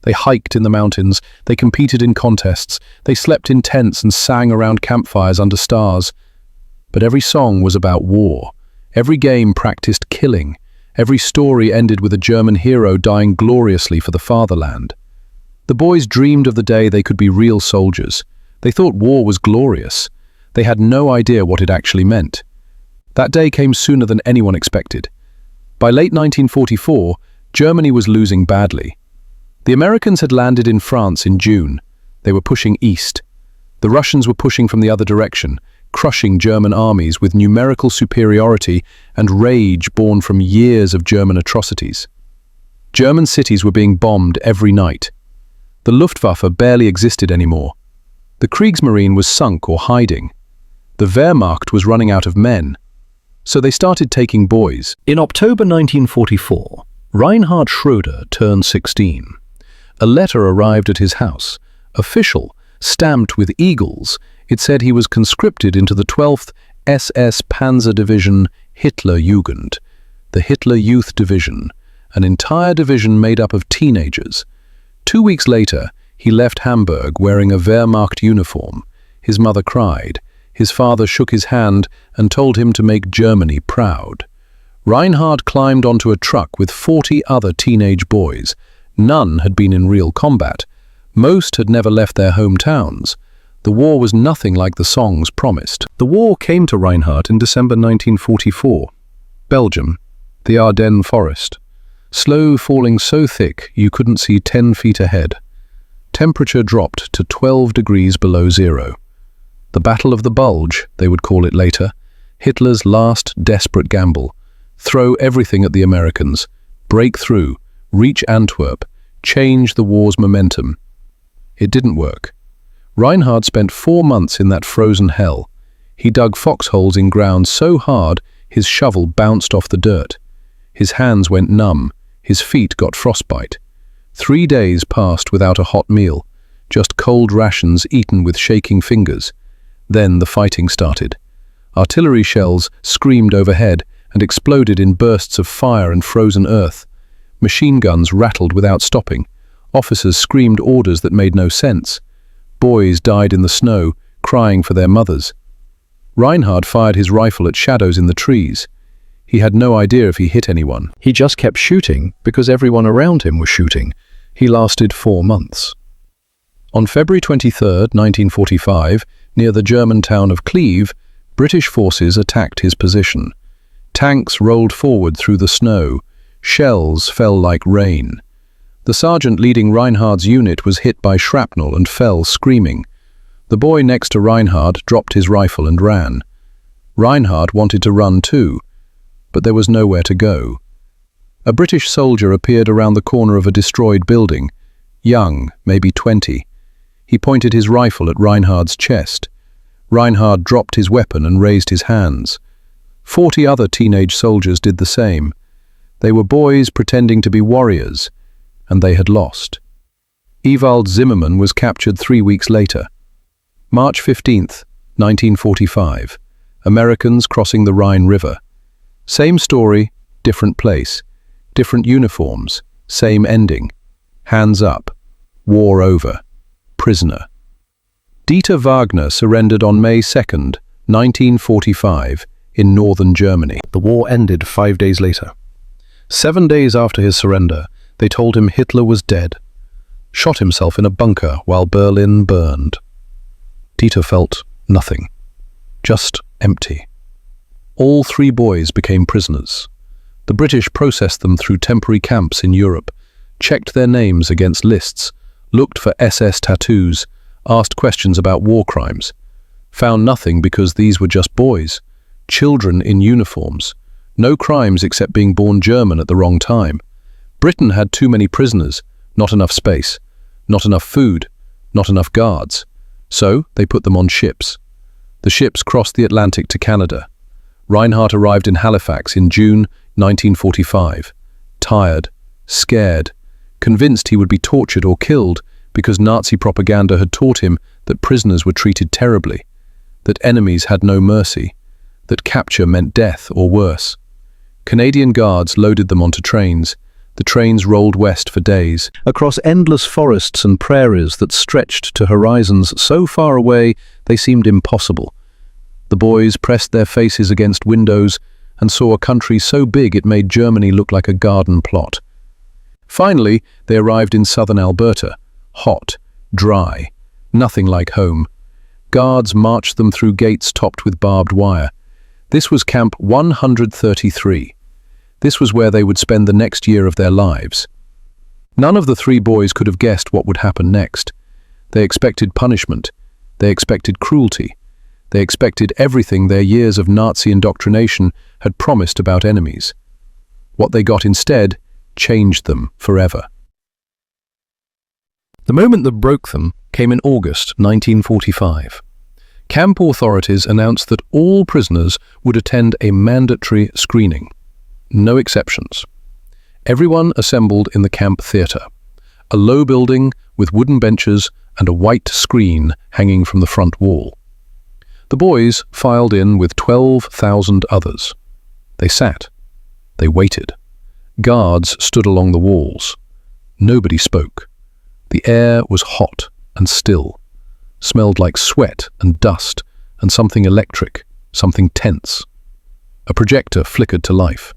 They hiked in the mountains, they competed in contests, they slept in tents and sang around campfires under stars. But every song was about war. Every game practiced killing. Every story ended with a German hero dying gloriously for the fatherland. The boys dreamed of the day they could be real soldiers. They thought war was glorious. They had no idea what it actually meant. That day came sooner than anyone expected. By late 1944, Germany was losing badly. The Americans had landed in France in June. They were pushing east. The Russians were pushing from the other direction, crushing German armies with numerical superiority and rage born from years of German atrocities. German cities were being bombed every night. The Luftwaffe barely existed anymore. The Kriegsmarine was sunk or hiding. The Wehrmacht was running out of men. So they started taking boys. In October 1944, Reinhard Schröder turned 16. A letter arrived at his house. Official, stamped with eagles, it said he was conscripted into the 12th SS Panzer Division Hitlerjugend, the Hitler Youth Division, an entire division made up of teenagers. 2 weeks later, he left Hamburg wearing a Wehrmacht uniform. His mother cried. His father shook his hand and told him to make Germany proud. Reinhard climbed onto a truck with 40 other teenage boys. None had been in real combat. Most had never left their hometowns. The war was nothing like the songs promised. The war came to Reinhard in December 1944. Belgium, the Ardennes forest. Snow falling so thick you couldn't see 10 feet ahead. Temperature dropped to 12 degrees below zero. The Battle of the Bulge, they would call it later, Hitler's last desperate gamble. Throw everything at the Americans, break through, reach Antwerp, change the war's momentum. It didn't work. Reinhard spent 4 months in that frozen hell. He dug foxholes in ground so hard his shovel bounced off the dirt. His hands went numb, his feet got frostbite. 3 days passed without a hot meal, just cold rations eaten with shaking fingers. Then the fighting started. Artillery shells screamed overhead and exploded in bursts of fire and frozen earth. Machine guns rattled without stopping. Officers screamed orders that made no sense. Boys died in the snow, crying for their mothers. Reinhard fired his rifle at shadows in the trees. He had no idea if he hit anyone. He just kept shooting because everyone around him was shooting. He lasted 4 months. On February 23, 1945, near the German town of Cleve, British forces attacked his position. Tanks rolled forward through the snow. Shells fell like rain. The sergeant leading Reinhard's unit was hit by shrapnel and fell screaming. The boy next to Reinhard dropped his rifle and ran. Reinhard wanted to run too, but there was nowhere to go. A British soldier appeared around the corner of a destroyed building, young, maybe 20. He pointed his rifle at Reinhard's chest. Reinhard dropped his weapon and raised his hands. 40 other teenage soldiers did the same. They were boys pretending to be warriors, and they had lost. Ewald Zimmermann was captured 3 weeks later. March 15, 1945. Americans crossing the Rhine River. Same story, different place. Different uniforms, same ending. Hands up. War over. Prisoner. Dieter Wagner surrendered on May 2, 1945, in northern Germany. The war ended 5 days later. 7 days after his surrender, they told him Hitler was dead. Shot himself in a bunker while Berlin burned. Dieter felt nothing. Just empty. All 3 boys became prisoners. The British processed them through temporary camps in Europe, checked their names against lists, looked for SS tattoos, asked questions about war crimes. Found nothing because these were just boys, children in uniforms. No crimes except being born German at the wrong time. Britain had too many prisoners, not enough space, not enough food, not enough guards. So they put them on ships. The ships crossed the Atlantic to Canada. Reinhard arrived in Halifax in June 1945, tired, scared, convinced he would be tortured or killed because Nazi propaganda had taught him that prisoners were treated terribly, that enemies had no mercy, that capture meant death or worse. Canadian guards loaded them onto trains. The trains rolled west for days, across endless forests and prairies that stretched to horizons so far away they seemed impossible. The boys pressed their faces against windows and saw a country so big it made Germany look like a garden plot. Finally, they arrived in southern Alberta, hot, dry, nothing like home. Guards marched them through gates topped with barbed wire. This was Camp 133. This was where they would spend the next year of their lives. None of the 3 boys could have guessed what would happen next. They expected punishment. They expected cruelty. They expected everything their years of Nazi indoctrination had promised about enemies. What they got instead changed them forever. The moment that broke them came in August 1945. Camp authorities announced that all prisoners would attend a mandatory screening. No exceptions. Everyone assembled in the camp theatre, a low building with wooden benches and a white screen hanging from the front wall. The boys filed in with 12,000 others. They sat. They waited. Guards stood along the walls. Nobody spoke. The air was hot and still, smelled like sweat and dust and something electric, something tense. A projector flickered to life.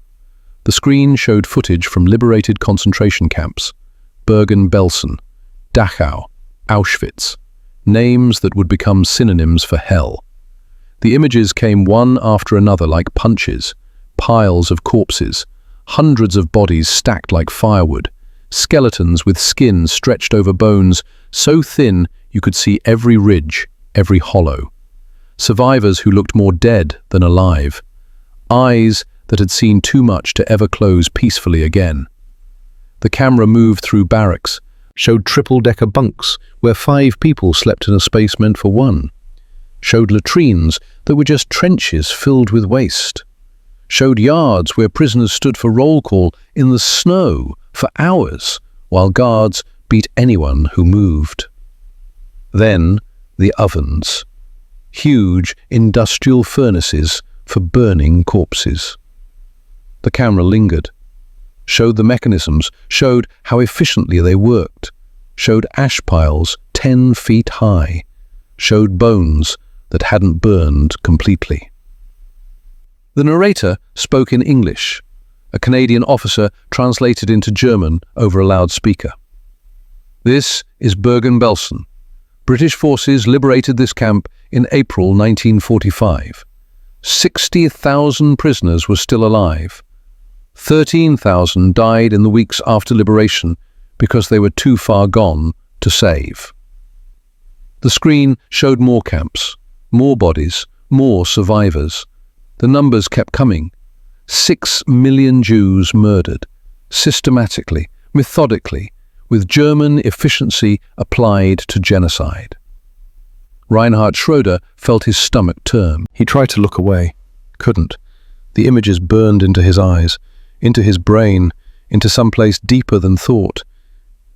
The screen showed footage from liberated concentration camps, Bergen-Belsen, Dachau, Auschwitz, names that would become synonyms for hell. The images came one after another like punches, piles of corpses, hundreds of bodies stacked like firewood, skeletons with skin stretched over bones so thin you could see every ridge, every hollow. Survivors who looked more dead than alive. Eyes that had seen too much to ever close peacefully again. The camera moved through barracks, showed triple-decker bunks where 5 people slept in a space meant for 1. Showed latrines that were just trenches filled with waste. Showed yards where prisoners stood for roll call in the snow for hours, while guards beat anyone who moved. Then the ovens. Huge industrial furnaces for burning corpses. The camera lingered, showed the mechanisms, showed how efficiently they worked, showed ash piles 10 feet high, showed bones that hadn't burned completely. The narrator spoke in English. A Canadian officer translated into German over a loudspeaker. This is Bergen-Belsen. British forces liberated this camp in April 1945. 60,000 prisoners were still alive. 13,000 died in the weeks after liberation because they were too far gone to save. The screen showed more camps, more bodies, more survivors. The numbers kept coming. 6 million Jews murdered, systematically, methodically, with German efficiency applied to genocide. Reinhard Schroeder felt his stomach turn. He tried to look away, couldn't. The images burned into his eyes, into his brain, into some place deeper than thought.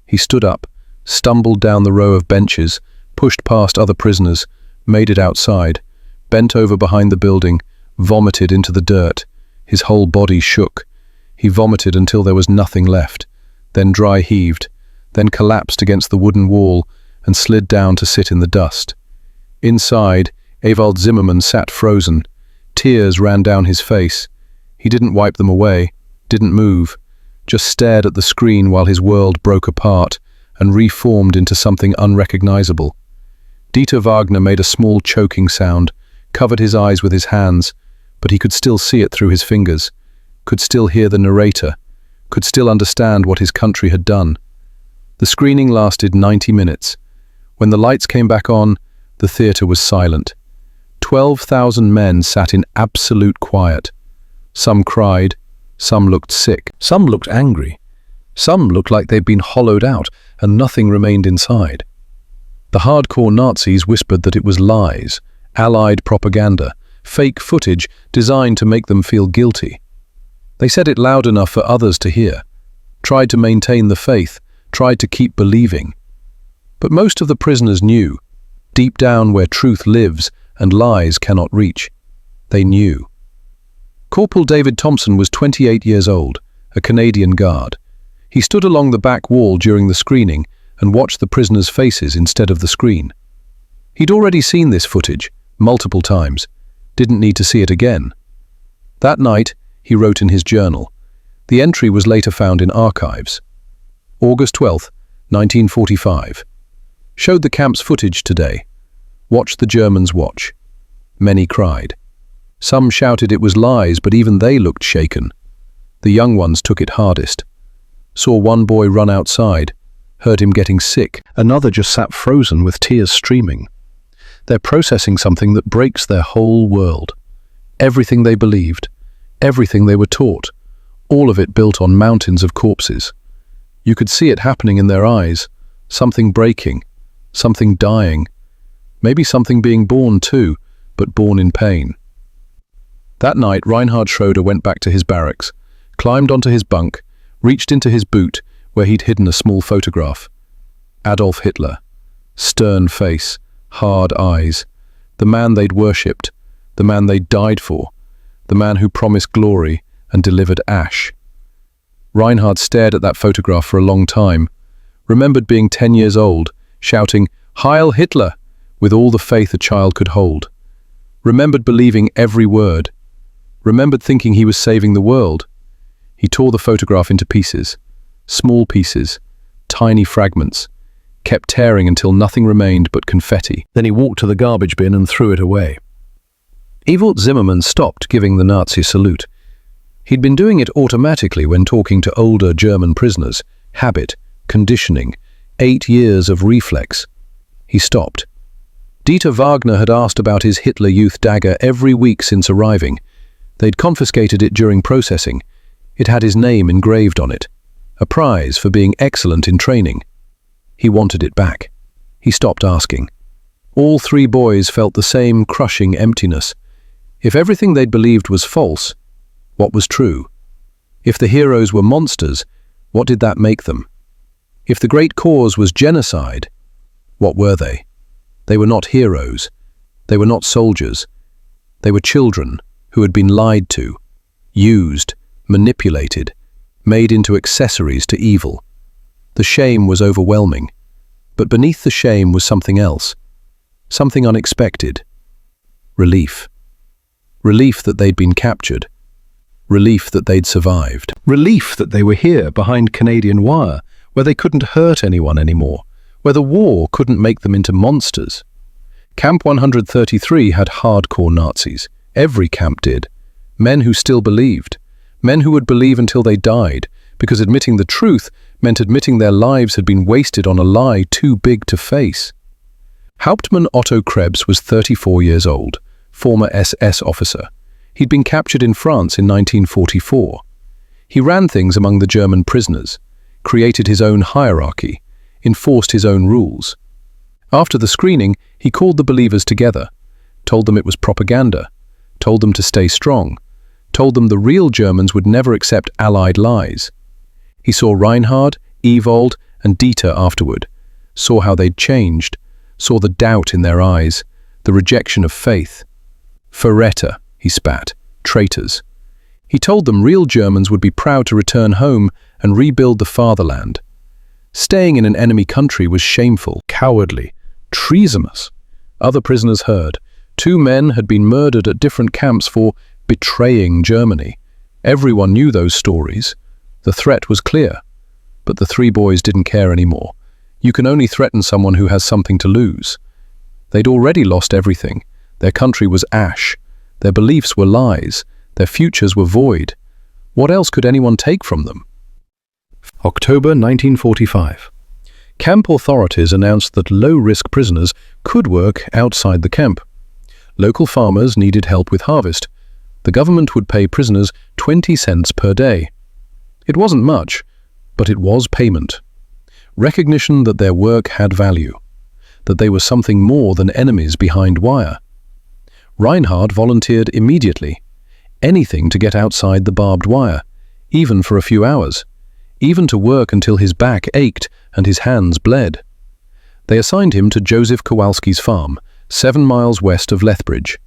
He stood up, stumbled down the row of benches, pushed past other prisoners, made it outside, bent over behind the building, vomited into the dirt. His whole body shook. He vomited until there was nothing left, then dry heaved, then collapsed against the wooden wall and slid down to sit in the dust. Inside, Ewald Zimmermann sat frozen. Tears ran down his face. He didn't wipe them away, didn't move, just stared at the screen while his world broke apart and reformed into something unrecognizable. Dieter Wagner made a small choking sound, covered his eyes with his hands, but he could still see it through his fingers, could still hear the narrator, could still understand what his country had done. The screening lasted 90 minutes. When the lights came back on, the theatre was silent. 12,000 men sat in absolute quiet. Some cried, some looked sick, some looked angry, some looked like they'd been hollowed out and nothing remained inside. The hardcore Nazis whispered that it was lies, Allied propaganda, fake footage designed to make them feel guilty. They said it loud enough for others to hear, tried to maintain the faith, tried to keep believing. But most of the prisoners knew, deep down where truth lives and lies cannot reach, they knew. Corporal David Thompson was 28 years old, a Canadian guard. He stood along the back wall during the screening and watched the prisoners' faces instead of the screen. He'd already seen this footage, multiple times, didn't need to see it again. That night, he wrote in his journal. The entry was later found in archives. August 12, 1945. Showed the camp's footage today. Watched the Germans watch. Many cried. Some shouted it was lies, but even they looked shaken. The young ones took it hardest. Saw one boy run outside, heard him getting sick. Another just sat frozen with tears streaming. They're processing something that breaks their whole world. Everything they believed, everything they were taught, all of it built on mountains of corpses. You could see it happening in their eyes, something breaking, something dying, maybe something being born too, but born in pain. That night, Reinhard Schroeder went back to his barracks, climbed onto his bunk, reached into his boot where he'd hidden a small photograph. Adolf Hitler. Stern face, hard eyes. The man they'd worshipped, the man they'd died for, the man who promised glory and delivered ash. Reinhard stared at that photograph for a long time, remembered being 10 years old, shouting, "Heil Hitler!" with all the faith a child could hold. Remembered believing every word. Remembered thinking he was saving the world. He tore the photograph into pieces, small pieces, tiny fragments, kept tearing until nothing remained but confetti. Then he walked to the garbage bin and threw it away. Ewald Zimmermann stopped giving the Nazi salute. He'd been doing it automatically when talking to older German prisoners. Habit, conditioning, 8 years of reflex. He stopped. Dieter Wagner had asked about his Hitler Youth dagger every week since arriving. They'd confiscated it during processing. It had his name engraved on it, a prize for being excellent in training. He wanted it back. He stopped asking. All 3 boys felt the same crushing emptiness. If everything they'd believed was false, what was true? If the heroes were monsters, what did that make them? If the great cause was genocide, what were they? They were not heroes. They were not soldiers. They were children who had been lied to, used, manipulated, made into accessories to evil. The shame was overwhelming, but beneath the shame was something else, something unexpected. Relief. Relief that they'd been captured. Relief that they'd survived. Relief that they were here behind Canadian wire, where they couldn't hurt anyone anymore, where the war couldn't make them into monsters. Camp 133 had hardcore Nazis. Every camp did. Men who still believed. Men who would believe until they died, because admitting the truth meant admitting their lives had been wasted on a lie too big to face. Hauptmann Otto Krebs was 34 years old, former SS officer. He'd been captured in France in 1944. He ran things among the German prisoners, created his own hierarchy, enforced his own rules. After the screening, he called the believers together, told them it was propaganda, told them to stay strong, told them the real Germans would never accept Allied lies. He saw Reinhard, Ewald, and Dieter afterward, saw how they'd changed, saw the doubt in their eyes, the rejection of faith. Verräter, he spat, traitors. He told them real Germans would be proud to return home and rebuild the fatherland. Staying in an enemy country was shameful, cowardly, treasonous. Other prisoners heard. 2 men had been murdered at different camps for betraying Germany. Everyone knew those stories. The threat was clear. But the 3 boys didn't care anymore. You can only threaten someone who has something to lose. They'd already lost everything. Their country was ash. Their beliefs were lies. Their futures were void. What else could anyone take from them? October 1945. Camp authorities announced that low-risk prisoners could work outside the camp. Local farmers needed help with harvest. The government would pay prisoners 20 cents per day. It wasn't much, but it was payment. Recognition that their work had value, that they were something more than enemies behind wire. Reinhard volunteered immediately. Anything to get outside the barbed wire, even for a few hours, even to work until his back ached and his hands bled. They assigned him to Joseph Kowalski's farm, 7 miles west of Lethbridge.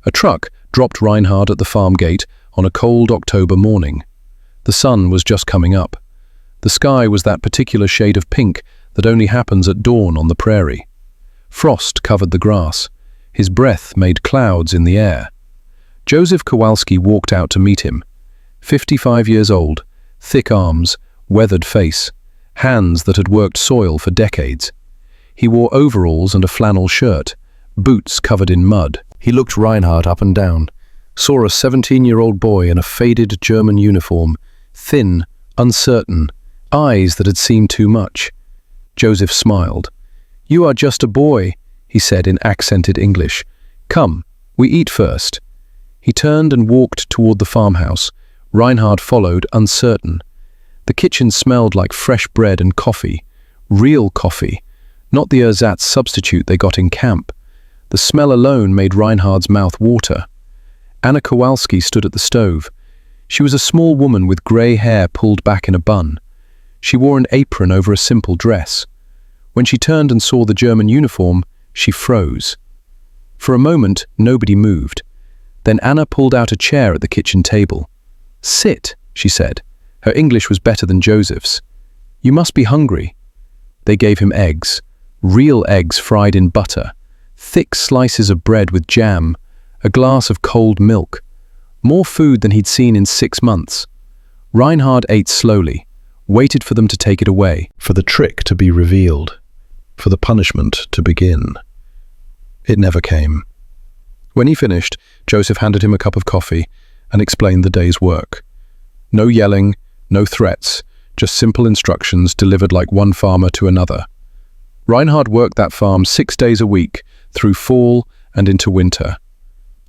A truck dropped Reinhard at the farm gate on a cold October morning. The sun was just coming up. The sky was that particular shade of pink that only happens at dawn on the prairie. Frost covered the grass. His breath made clouds in the air. Joseph Kowalski walked out to meet him. 55 years old, thick arms, weathered face, hands that had worked soil for decades. He wore overalls and a flannel shirt, boots covered in mud. He looked Reinhard up and down, saw a 17-year-old boy in a faded German uniform, thin, uncertain, eyes that had seen too much. Joseph smiled. "You are just a boy," he said in accented English. "Come, we eat first." He turned and walked toward the farmhouse. Reinhard followed, uncertain. The kitchen smelled like fresh bread and coffee. Real coffee, not the ersatz substitute they got in camp. The smell alone made Reinhard's mouth water. Anna Kowalski stood at the stove. She was a small woman with grey hair pulled back in a bun. She wore an apron over a simple dress. When she turned and saw the German uniform, she froze. For a moment, nobody moved. Then Anna pulled out a chair at the kitchen table. "Sit," she said. Her English was better than Joseph's. "You must be hungry." They gave him eggs, real eggs fried in butter, thick slices of bread with jam, a glass of cold milk. More food than he'd seen in 6 months. Reinhard ate slowly, waited for them to take it away, for the trick to be revealed, for the punishment to begin. It never came. When he finished, Joseph handed him a cup of coffee and explained the day's work. No yelling, no threats, just simple instructions delivered like one farmer to another. Reinhard worked that farm 6 days a week, through fall and into winter.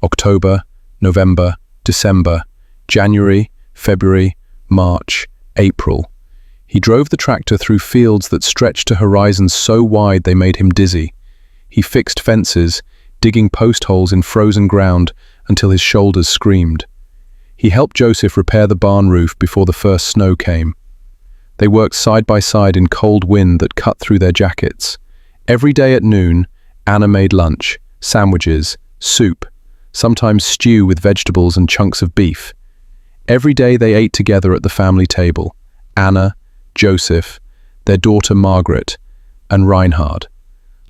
October, November, December, January, February, March, April. He drove the tractor through fields that stretched to horizons so wide they made him dizzy. He fixed fences, digging post holes in frozen ground until his shoulders screamed. He helped Joseph repair the barn roof before the first snow came. They worked side by side in cold wind that cut through their jackets. Every day at noon, Anna made lunch, sandwiches, soup, sometimes stew with vegetables and chunks of beef. Every day they ate together at the family table. Anna, Joseph, their daughter Margaret, and Reinhard.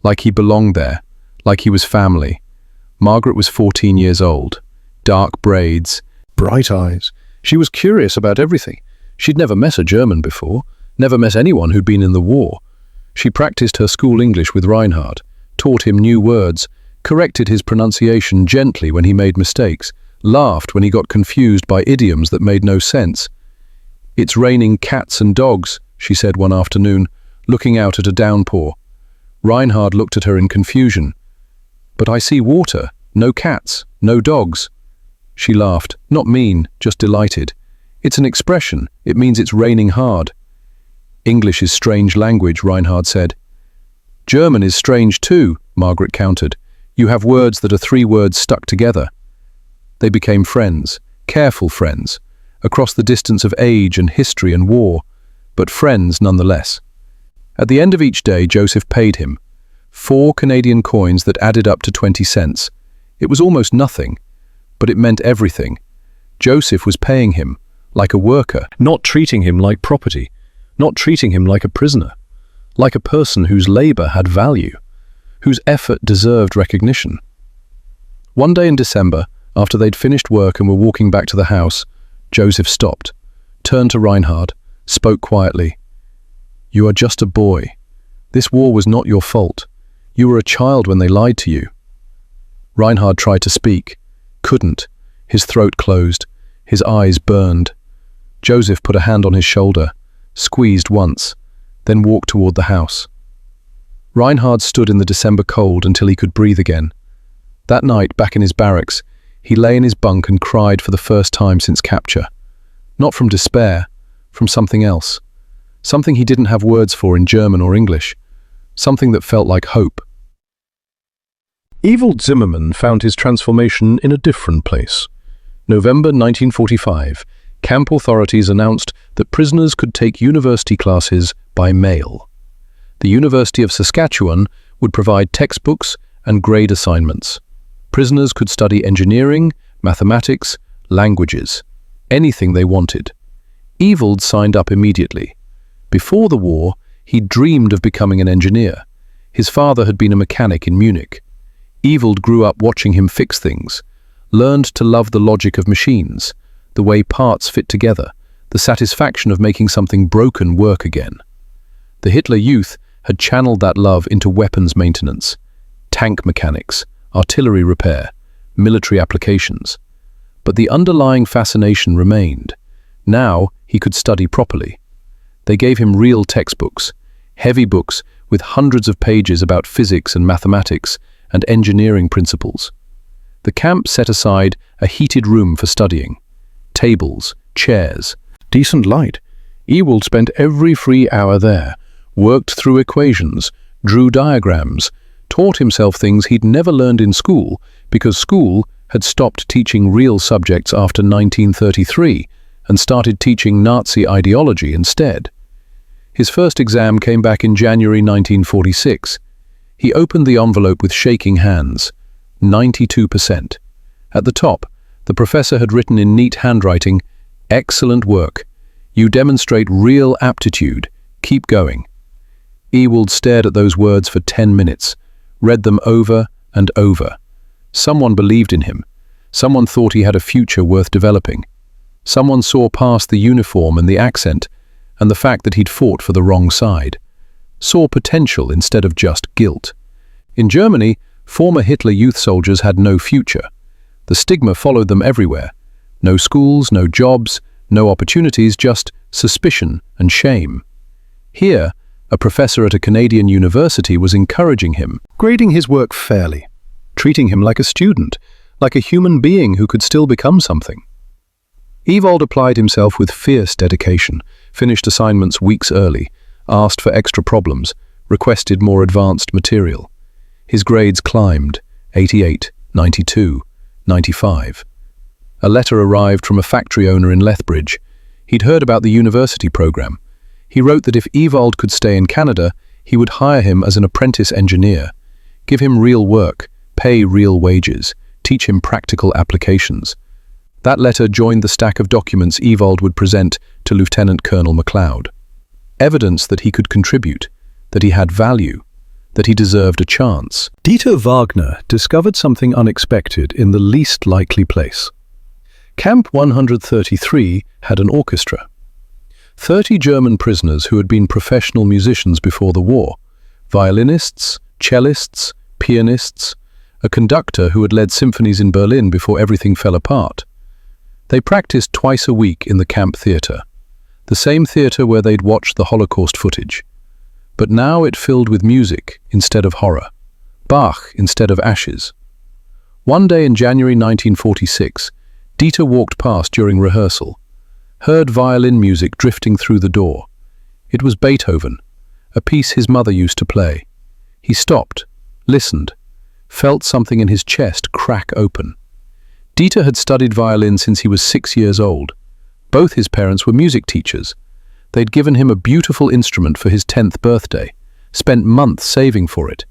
Like he belonged there, like he was family. Margaret was 14 years old, dark braids, bright eyes. She was curious about everything. She'd never met a German before, never met anyone who'd been in the war. She practiced her school English with Reinhard, taught him new words, corrected his pronunciation gently when he made mistakes, laughed when he got confused by idioms that made no sense. "It's raining cats and dogs," she said one afternoon, looking out at a downpour. Reinhard looked at her in confusion. "But I see water, no cats, no dogs." She laughed, not mean, just delighted. "It's an expression. It means it's raining hard." "English is strange language," Reinhard said. "German is strange too," Margaret countered. "You have words that are 3 words stuck together." They became friends, careful friends, across the distance of age and history and war, but friends nonetheless. At the end of each day, Joseph paid him 4 Canadian coins that added up to 20 cents. It was almost nothing, but it meant everything. Joseph was paying him like a worker, not treating him like property, not treating him like a prisoner, like a person whose labor had value, whose effort deserved recognition. One day in December, after they'd finished work and were walking back to the house, Joseph stopped, turned to Reinhard, spoke quietly. "You are just a boy. This war was not your fault. You were a child when they lied to you." Reinhard tried to speak, couldn't. His throat closed, his eyes burned. Joseph put a hand on his shoulder, squeezed once, then walked toward the house. Reinhard stood in the December cold until he could breathe again. That night, back in his barracks, he lay in his bunk and cried for the first time since capture. Not from despair, from something else. Something he didn't have words for in German or English. Something that felt like hope. Ewald Zimmermann found his transformation in a different place. November 1945, camp authorities announced that prisoners could take university classes by mail. The University of Saskatchewan would provide textbooks and grade assignments. Prisoners could study engineering, mathematics, languages, anything they wanted. Ewald signed up immediately. Before the war, he dreamed of becoming an engineer. His father had been a mechanic in Munich. Ewald grew up watching him fix things, learned to love the logic of machines, the way parts fit together, the satisfaction of making something broken work again. The Hitler Youth had channeled that love into weapons maintenance, tank mechanics, artillery repair, military applications. But the underlying fascination remained. Now he could study properly. They gave him real textbooks, heavy books with hundreds of pages about physics and mathematics and engineering principles. The camp set aside a heated room for studying. Tables, chairs, decent light. Ewald spent every free hour there, worked through equations, drew diagrams, taught himself things he'd never learned in school because school had stopped teaching real subjects after 1933 and started teaching Nazi ideology instead. His first exam came back in January 1946. He opened the envelope with shaking hands. 92%. At the top, the professor had written in neat handwriting, "Excellent work. You demonstrate real aptitude. Keep going." Ewald stared at those words for 10 minutes, read them over and over. Someone believed in him. Someone thought he had a future worth developing. Someone saw past the uniform and the accent and the fact that he'd fought for the wrong side. Saw potential instead of just guilt. In Germany, former Hitler youth soldiers had no future. The stigma followed them everywhere. No schools, no jobs, no opportunities, just suspicion and shame. Here, a professor at a Canadian university was encouraging him, grading his work fairly, treating him like a student, like a human being who could still become something. Ewald applied himself with fierce dedication, finished assignments weeks early, asked for extra problems, requested more advanced material. His grades climbed, 88, 92, 95. A letter arrived from a factory owner in Lethbridge. He'd heard about the university program. He wrote that if Ewald could stay in Canada, he would hire him as an apprentice engineer, give him real work, pay real wages, teach him practical applications. That letter joined the stack of documents Ewald would present to Lieutenant Colonel MacLeod. Evidence that he could contribute, that he had value, that he deserved a chance. Dieter Wagner discovered something unexpected in the least likely place. Camp 133 had an orchestra. 30 German prisoners who had been professional musicians before the war, violinists, cellists, pianists, a conductor who had led symphonies in Berlin before everything fell apart. They practiced twice a week in the camp theatre, the same theatre where they'd watched the Holocaust footage. But now it filled with music instead of horror, Bach instead of ashes. One day in January 1946, Dieter walked past during rehearsal, heard violin music drifting through the door. It was Beethoven, a piece his mother used to play. He stopped, listened, felt something in his chest crack open. Dieter had studied violin since he was 6 years old. Both his parents were music teachers. They'd given him a beautiful instrument for his 10th birthday, spent months saving for it.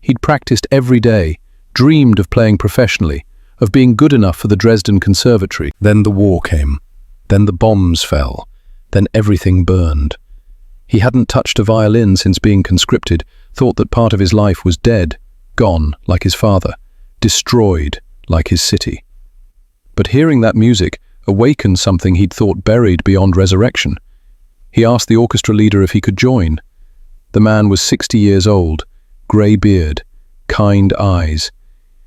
He'd practiced every day, dreamed of playing professionally, of being good enough for the Dresden Conservatory. Then the war came. Then the bombs fell. Then everything burned. He hadn't touched a violin since being conscripted, thought that part of his life was dead, gone like his father, destroyed like his city. But hearing that music awakened something he'd thought buried beyond resurrection. He asked the orchestra leader if he could join. The man was 60 years old, grey beard, kind eyes.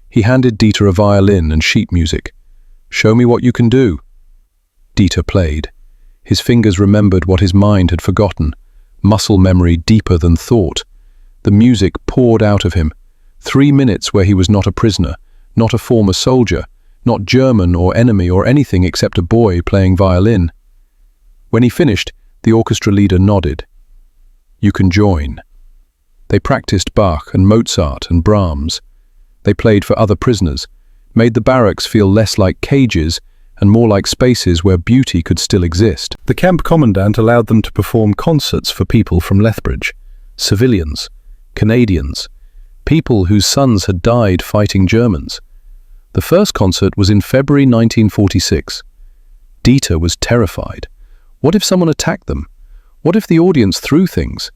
He handed Dieter a violin and sheet music. "Show me what you can do." Dieter played. His fingers remembered what his mind had forgotten, muscle memory deeper than thought. The music poured out of him. 3 minutes where he was not a prisoner, not a former soldier, not German or enemy or anything except a boy playing violin. When he finished, the orchestra leader nodded. "You can join." They practiced Bach and Mozart and Brahms. They played for other prisoners, made the barracks feel less like cages and more like spaces where beauty could still exist. The camp commandant allowed them to perform concerts for people from Lethbridge, civilians, Canadians, people whose sons had died fighting Germans. The first concert was in February 1946. Dieter was terrified. What if someone attacked them? What if the audience threw things?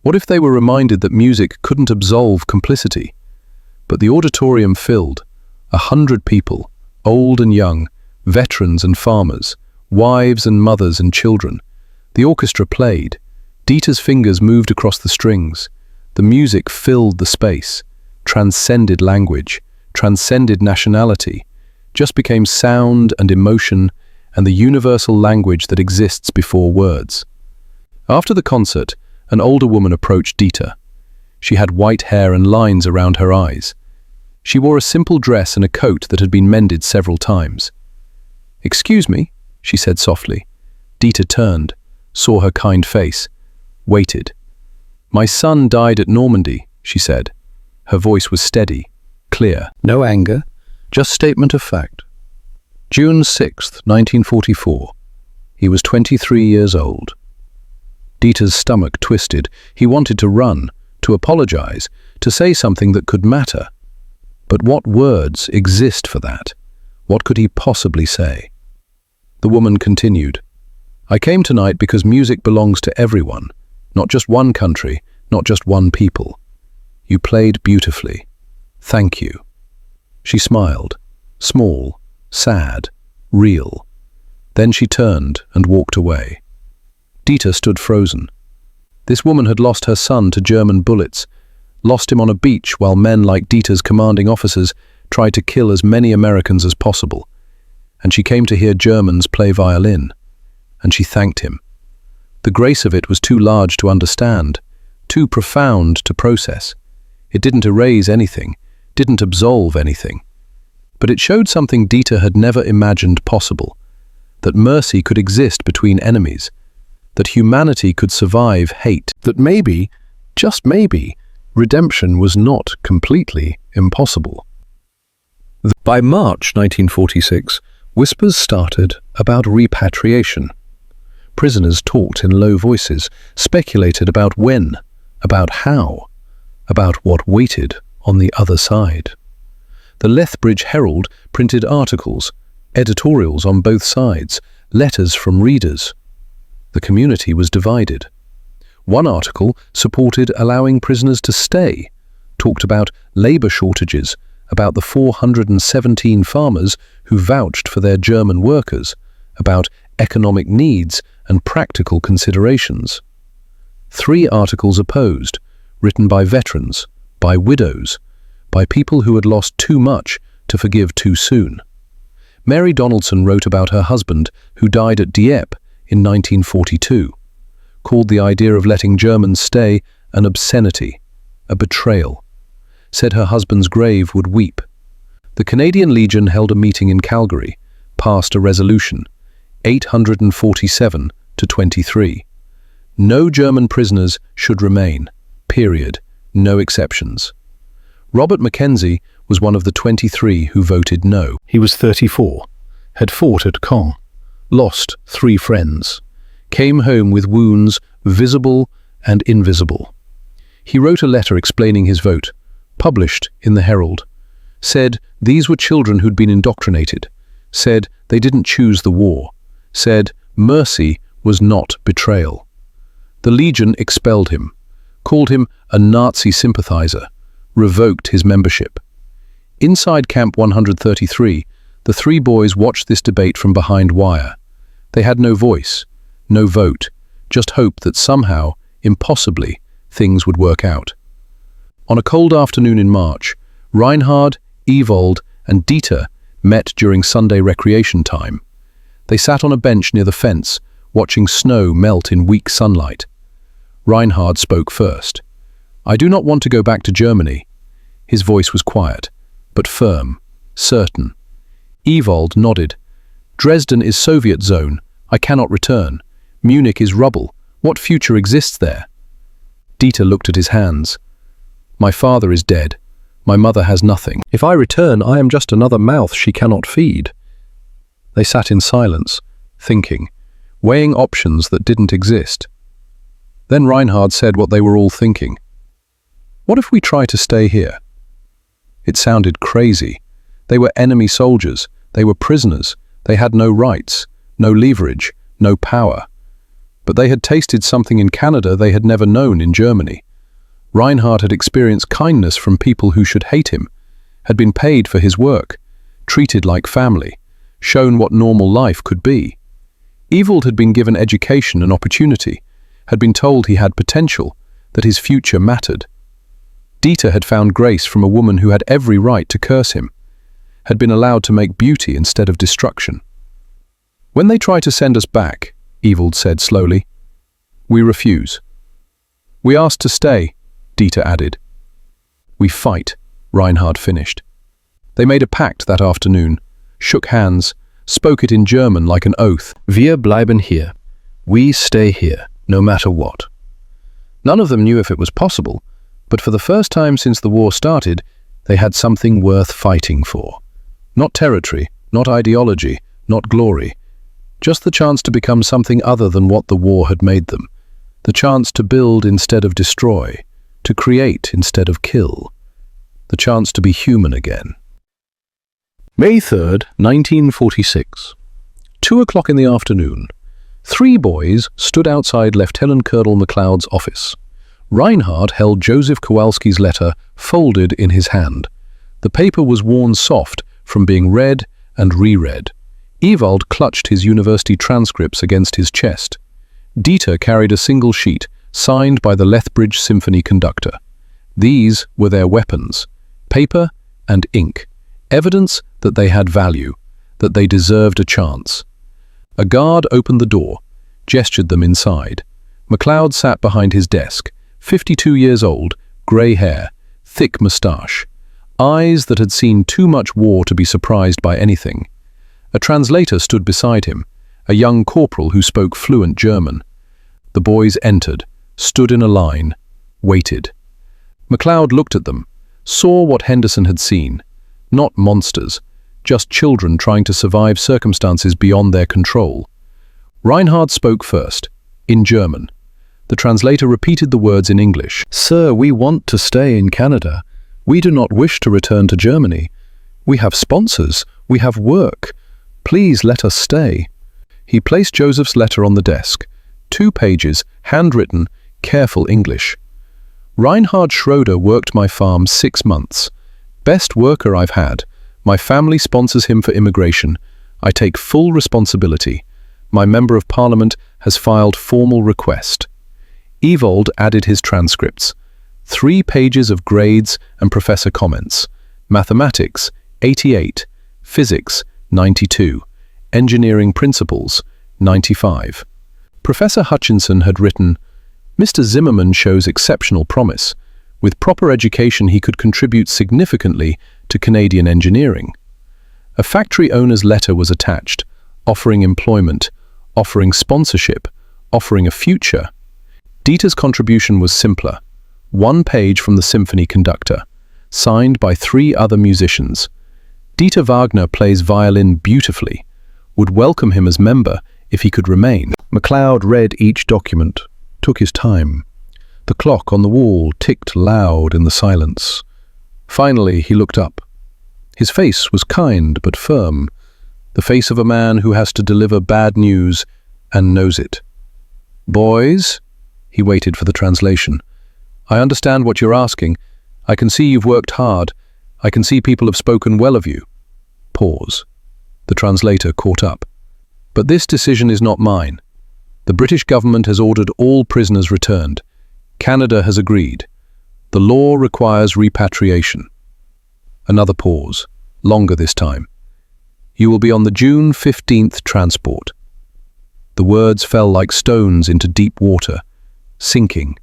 What if they were reminded that music couldn't absolve complicity? But the auditorium filled. 100 people, old and young, veterans and farmers, wives and mothers and children. The orchestra played. Dieter's fingers moved across the strings. The music filled the space, transcended language, transcended nationality, just became sound and emotion and the universal language that exists before words. After the concert, an older woman approached Dieter. She had white hair and lines around her eyes. She wore a simple dress and a coat that had been mended several times. "Excuse me," she said softly. Dieter turned, saw her kind face, waited. "My son died at Normandy," she said. Her voice was steady, clear. No anger, just statement of fact. June 6th, 1944. He was 23 years old. Dieter's stomach twisted. He wanted to run, to apologize, to say something that could matter. But what words exist for that? What could he possibly say? The woman continued, "I came tonight because music belongs to everyone, not just one country, not just one people. You played beautifully. Thank you." She smiled, small, sad, real. Then she turned and walked away. Dieter stood frozen. This woman had lost her son to German bullets, lost him on a beach while men like Dieter's commanding officers tried to kill as many Americans as possible. And she came to hear Germans play violin, and she thanked him. The grace of it was too large to understand, too profound to process. It didn't erase anything, didn't absolve anything. But it showed something Dieter had never imagined possible, that mercy could exist between enemies, that humanity could survive hate, that maybe, just maybe, redemption was not completely impossible. By March 1946, whispers started about repatriation. Prisoners talked in low voices, speculated about when, about how, about what waited on the other side. The Lethbridge Herald printed articles, editorials on both sides, letters from readers. The community was divided. One article supported allowing prisoners to stay, talked about labor shortages, about the 417 farmers who vouched for their German workers, about economic needs and practical considerations. 3 articles opposed, written by veterans, by widows, by people who had lost too much to forgive too soon. Mary Donaldson wrote about her husband, who died at Dieppe in 1942, called the idea of letting Germans stay an obscenity, a betrayal, said her husband's grave would weep. The Canadian Legion held a meeting in Calgary, passed a resolution, 847 to 23. No German prisoners should remain, period, no exceptions. Robert Mackenzie was one of the 23 who voted no. He was 34, had fought at Caen, lost 3 friends, came home with wounds visible and invisible. He wrote a letter explaining his vote, published in the Herald, said these were children who'd been indoctrinated, said they didn't choose the war, said mercy was not betrayal. The Legion expelled him, called him a Nazi sympathizer, revoked his membership. Inside Camp 133, the 3 boys watched this debate from behind wire. They had no voice, no vote, just hope that somehow, impossibly, things would work out. On a cold afternoon in March, Reinhard, Ewald, and Dieter met during Sunday recreation time. They sat on a bench near the fence, watching snow melt in weak sunlight. Reinhard spoke first. "I do not want to go back to Germany." His voice was quiet, but firm, certain. Ewald nodded. "Dresden is Soviet zone. I cannot return. Munich is rubble. What future exists there?" Dieter looked at his hands. "My father is dead. My mother has nothing. If I return, I am just another mouth she cannot feed." They sat in silence, thinking, weighing options that didn't exist. Then Reinhard said what they were all thinking. "What if we try to stay here?" It sounded crazy. They were enemy soldiers. They were prisoners. They had no rights, no leverage, no power. But they had tasted something in Canada they had never known in Germany. Reinhard had experienced kindness from people who should hate him, had been paid for his work, treated like family, shown what normal life could be. Ewald had been given education and opportunity, had been told he had potential, that his future mattered. Dieter had found grace from a woman who had every right to curse him, had been allowed to make beauty instead of destruction. "When they try to send us back," Ewald said slowly, "we refuse. We asked to stay. Dieter added. We fight, Reinhard finished. They made a pact that afternoon, shook hands, spoke it in German like an oath. Wir bleiben hier. We stay here, no matter what. None of them knew if it was possible, but for the first time since the war started, they had something worth fighting for. Not territory, not ideology, not glory. Just the chance to become something other than what the war had made them. The chance to build instead of destroy, to create instead of kill. The chance to be human again. May 3rd, 1946. 2 o'clock in the afternoon. 3 boys stood outside Lieutenant Colonel MacLeod's office. Reinhard held Joseph Kowalski's letter folded in his hand. The paper was worn soft from being read and reread. Ewald clutched his university transcripts against his chest. Dieter carried a single sheet, signed by the Lethbridge Symphony conductor. These were their weapons, paper and ink, evidence that they had value, that they deserved a chance. A guard opened the door, gestured them inside. MacLeod sat behind his desk, 52 years old, grey hair, thick moustache, eyes that had seen too much war to be surprised by anything. A translator stood beside him, a young corporal who spoke fluent German. The boys entered, stood in a line, waited. MacLeod looked at them, saw what Henderson had seen. Not monsters, just children trying to survive circumstances beyond their control. Reinhard spoke first, in German. The translator repeated the words in English. Sir, we want to stay in Canada. We do not wish to return to Germany. We have sponsors. We have work. Please let us stay. He placed Joseph's letter on the desk. 2 pages, handwritten, careful English. Reinhard Schroeder worked my farm 6 months. Best worker I've had. My family sponsors him for immigration. I take full responsibility. My Member of Parliament has filed formal request. Ewald added his transcripts. 3 pages of grades and professor comments. Mathematics, 88. Physics, 92. Engineering principles, 95. Professor Hutchinson had written, Mr. Zimmerman shows exceptional promise. With proper education he could contribute significantly to Canadian engineering. A factory owner's letter was attached, offering employment, offering sponsorship, offering a future. Dieter's contribution was simpler. 1 page from the symphony conductor, signed by 3 other musicians. Dieter Wagner plays violin beautifully, would welcome him as member if he could remain. MacLeod read each document, took his time. The clock on the wall ticked loud in the silence. Finally, he looked up. His face was kind but firm, the face of a man who has to deliver bad news and knows it. Boys, he waited for the translation. I understand what you're asking. I can see you've worked hard. I can see people have spoken well of you. Pause. The translator caught up. But this decision is not mine. The British government has ordered all prisoners returned. Canada has agreed. The law requires repatriation. Another pause, longer this time. You will be on the June 15th transport. The words fell like stones into deep water, sinking,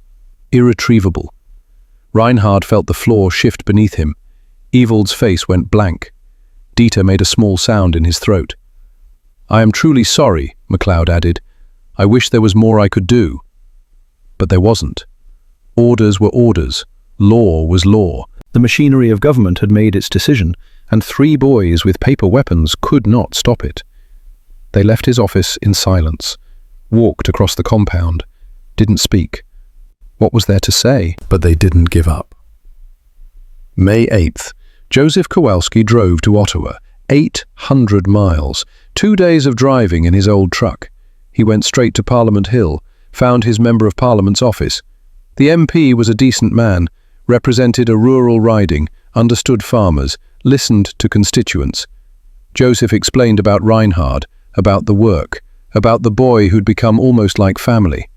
irretrievable. Reinhard felt the floor shift beneath him. Ewald's face went blank. Dieter made a small sound in his throat. I am truly sorry, MacLeod added. I wish there was more I could do. But there wasn't. Orders were orders. Law was law. The machinery of government had made its decision, and 3 boys with paper weapons could not stop it. They left his office in silence, walked across the compound, didn't speak. What was there to say? But they didn't give up. May 8th, Joseph Kowalski drove to Ottawa, 800 miles, 2 days of driving in his old truck. He went straight to Parliament Hill, found his Member of Parliament's office. The MP was a decent man, represented a rural riding, understood farmers, listened to constituents. Joseph explained about Reinhard, about the work, about the boy who'd become almost like family,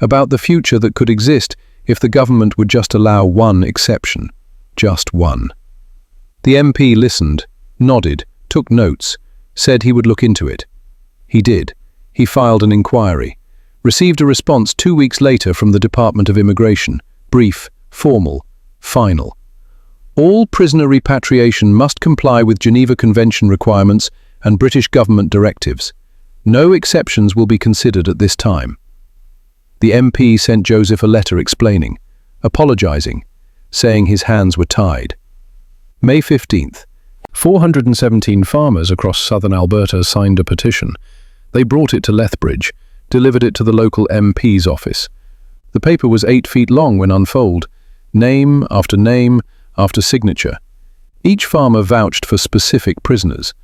about the future that could exist if the government would just allow one exception, just one. The MP listened, nodded, took notes, said he would look into it. He did. He filed an inquiry, received a response 2 weeks later from the Department of Immigration, brief, formal, final. All prisoner repatriation must comply with Geneva Convention requirements and British government directives. No exceptions will be considered at this time. The MP sent Joseph a letter explaining, apologising, saying his hands were tied. May 15th. 417 farmers across southern Alberta signed a petition. They brought it to Lethbridge, delivered it to the local MP's office. The paper was 8 feet long when unfolded, name after signature. Each farmer vouched for specific prisoners,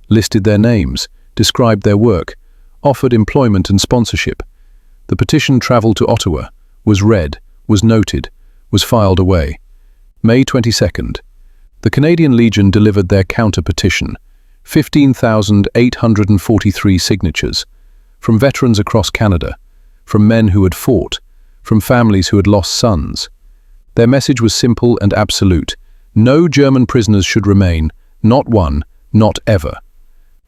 listed their names, described their work, offered employment and sponsorship. The petition travelled to Ottawa, was read, was noted, was filed away. May 22nd. The Canadian Legion delivered their counter-petition, 15,843 signatures, from veterans across Canada, from men who had fought, from families who had lost sons. Their message was simple and absolute. No German prisoners should remain, not one, not ever.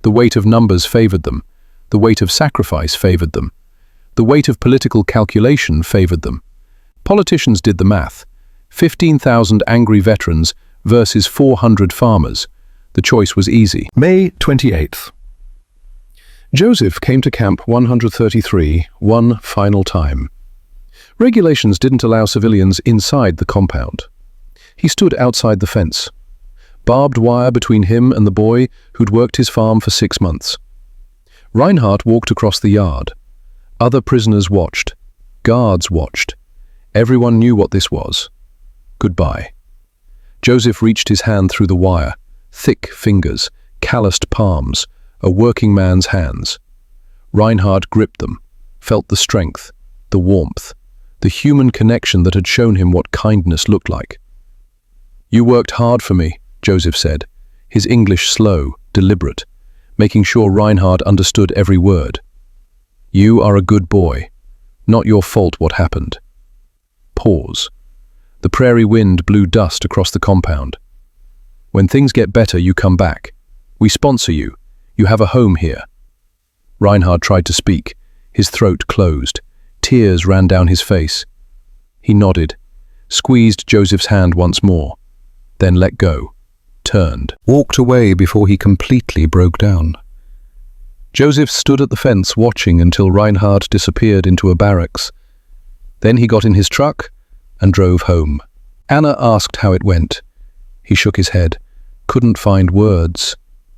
The weight of numbers favoured them. The weight of sacrifice favoured them. The weight of political calculation favoured them. Politicians did the math. 15,000 angry veterans versus 400 farmers. The choice was easy. May 28th. Joseph came to Camp 133 one final time. Regulations didn't allow civilians inside the compound. He stood outside the fence. Barbed wire between him and the boy who'd worked his farm for 6 months. Reinhardt walked across the yard. Other prisoners watched. Guards watched. Everyone knew what this was. Goodbye. Joseph reached his hand through the wire. Thick fingers, calloused palms, a working man's hands. Reinhardt gripped them, felt the strength, the warmth, the human connection that had shown him what kindness looked like. "You worked hard for me," Joseph said, his English slow, deliberate, making sure Reinhardt understood every word. "You are a good boy. Not your fault what happened." Pause. The prairie wind blew dust across the compound. "When things get better, you come back. We sponsor you. You have a home here." Reinhardt tried to speak. His throat closed. Tears ran down his face. He nodded, squeezed Joseph's hand once more, then let go, turned, walked away before he completely broke down. Joseph stood at the fence watching until Reinhardt disappeared into a barracks. Then he got in his truck and drove home. Anna asked how it went. He shook his head, couldn't find words.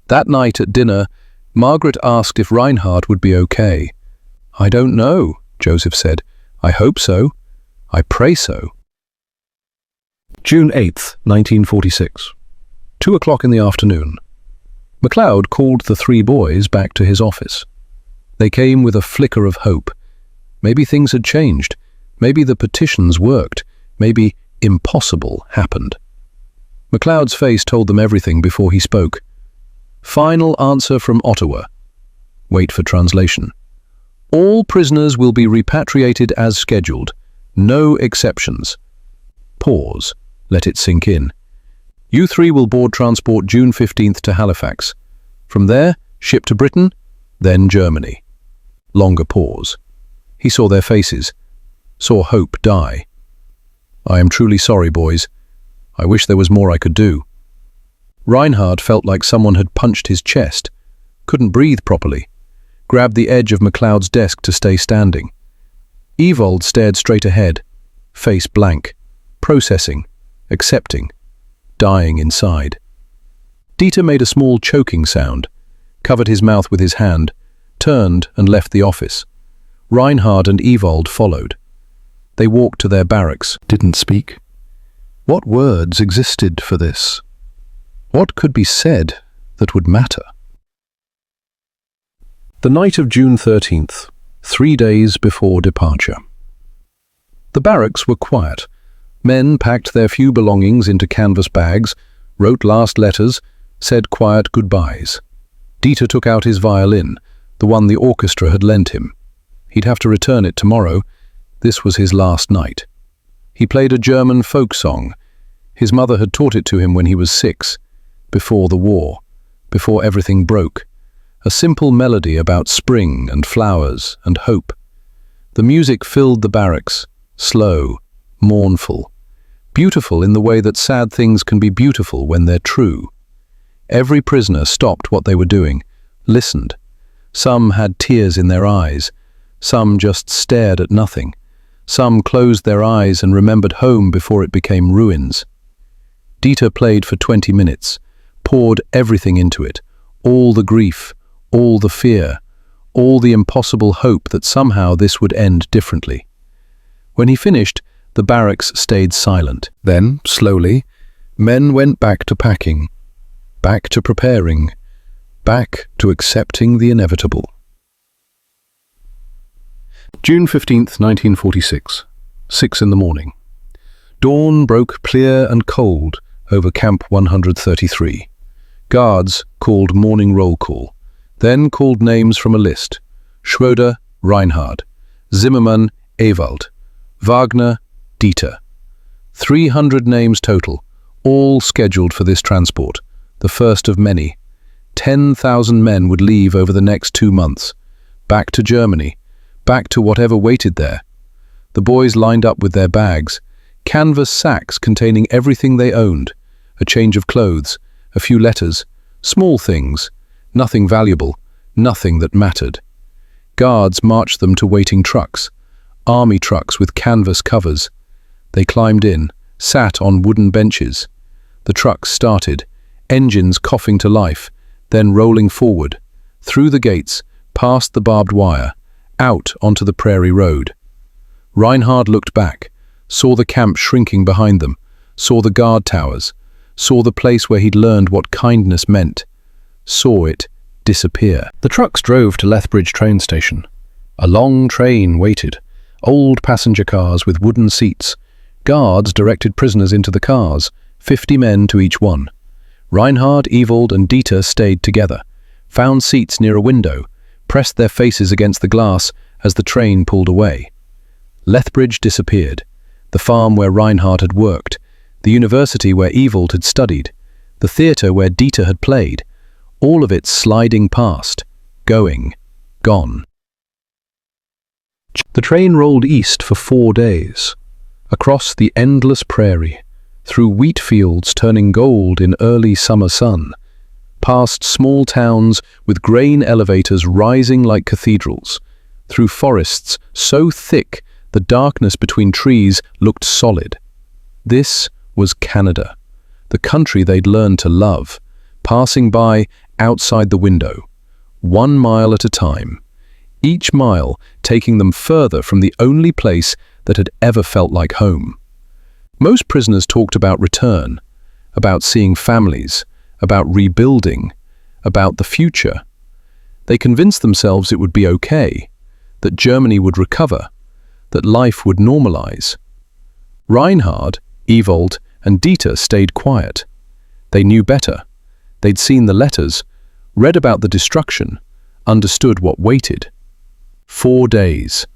That night at dinner, Margaret asked if Reinhardt would be okay. "I don't know," Joseph said. "I hope so. I pray so." June 8th, 1946. 2 o'clock in the afternoon. MacLeod called the 3 boys back to his office. They came with a flicker of hope. Maybe things had changed. Maybe the petitions worked. Maybe impossible happened. MacLeod's face told them everything before he spoke. Final answer from Ottawa. Wait for translation. All prisoners will be repatriated as scheduled. No exceptions. Pause. Let it sink in. You 3 will board transport June 15th to Halifax. From there, ship to Britain, then Germany. Longer pause. He saw their faces, saw hope die. "I am truly sorry, boys. I wish there was more I could do." Reinhardt felt like someone had punched his chest, couldn't breathe properly, grabbed the edge of MacLeod's desk to stay standing. Evold stared straight ahead, face blank, processing, accepting, dying inside. Dieter made a small choking sound, covered his mouth with his hand, turned and left the office. Reinhardt and Evold followed. They walked to their barracks, didn't speak. What words existed for this? What could be said that would matter? The night of June 13th, 3 days before departure. The barracks were quiet. Men packed their few belongings into canvas bags, wrote last letters, said quiet goodbyes. Dieter took out his violin, the one the orchestra had lent him. He'd have to return it tomorrow. This was his last night. He played a German folk song. His mother had taught it to him when he was 6, before the war, before everything broke. A simple melody about spring and flowers and hope. The music filled the barracks, slow, mournful. Beautiful in the way that sad things can be beautiful when they're true. Every prisoner stopped what they were doing, listened. Some had tears in their eyes. Some just stared at nothing. Some closed their eyes and remembered home before it became ruins. Dieter played for 20 minutes, poured everything into it, all the grief, all the fear, all the impossible hope that somehow this would end differently. When he finished, the barracks stayed silent. Then, slowly, men went back to packing, back to preparing, back to accepting the inevitable. June 15th, 1946, 6 in the morning. Dawn broke clear and cold over Camp 133. Guards called morning roll call, then called names from a list. Schroeder, Reinhard, Zimmermann, Ewald, Wagner, Dieter. 300 names total, all scheduled for this transport, the first of many. 10,000 men would leave over the next 2 months, back to Germany, back to whatever waited there. The boys lined up with their bags, canvas sacks containing everything they owned, a change of clothes, a few letters, small things, nothing valuable, nothing that mattered. Guards marched them to waiting trucks, army trucks with canvas covers. They climbed in, sat on wooden benches. The trucks started, engines coughing to life, then rolling forward, through the gates, past the barbed wire, out onto the prairie road. Reinhard looked back, saw the camp shrinking behind them, saw the guard towers, saw the place where he'd learned what kindness meant, saw it disappear. The trucks drove to Lethbridge train station. A long train waited, old passenger cars with wooden seats. Guards directed prisoners into the cars, 50 men to each one. Reinhard, Ewald and Dieter stayed together, found seats near a window, pressed their faces against the glass as the train pulled away. Lethbridge disappeared, the farm where Reinhard had worked, the university where Ewald had studied, the theatre where Dieter had played, all of it sliding past, going, gone. The train rolled east for 4 days, across the endless prairie, through wheat fields turning gold in early summer sun, past small towns with grain elevators rising like cathedrals, through forests so thick the darkness between trees looked solid. This was Canada, the country they'd learned to love, passing by outside the window, 1 mile at a time, each mile taking them further from the only place that had ever felt like home. Most prisoners talked about return, about seeing families, about rebuilding, about the future. They convinced themselves it would be okay, that Germany would recover, that life would normalize. Reinhard, Ewald, and Dieter stayed quiet. They knew better. They'd seen the letters, read about the destruction, understood what waited. 4 days.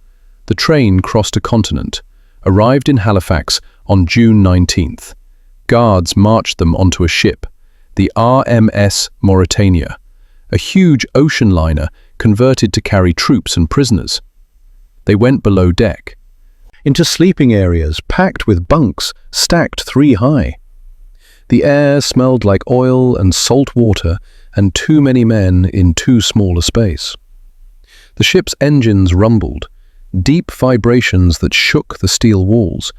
The train crossed a continent, arrived in Halifax on June 19th. Guards marched them onto a ship, the RMS Mauritania, a huge ocean liner converted to carry troops and prisoners. They went below deck, into sleeping areas packed with bunks stacked 3 high. The air smelled like oil and salt water and too many men in too small a space. The ship's engines rumbled, deep vibrations that shook the steel walls,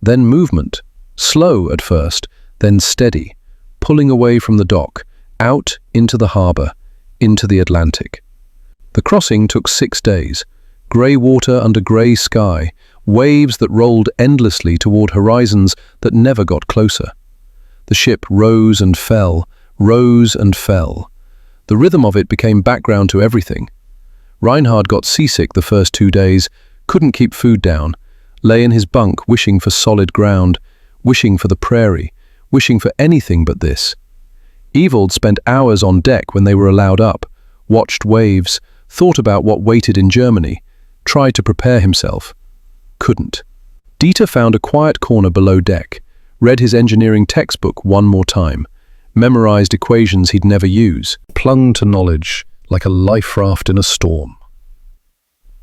then movement, slow at first, then steady, pulling away from the dock, out into the harbour, into the Atlantic. The crossing took 6 days, grey water under grey sky, waves that rolled endlessly toward horizons that never got closer. The ship rose and fell, rose and fell. The rhythm of it became background to everything. Reinhard got seasick the first 2 days, couldn't keep food down, lay in his bunk wishing for solid ground, wishing for the prairie, wishing for anything but this. Ewald spent hours on deck when they were allowed up, watched waves, thought about what waited in Germany, tried to prepare himself. Couldn't. Dieter found a quiet corner below deck, read his engineering textbook one more time, memorized equations he'd never use, clung to knowledge like a life raft in a storm.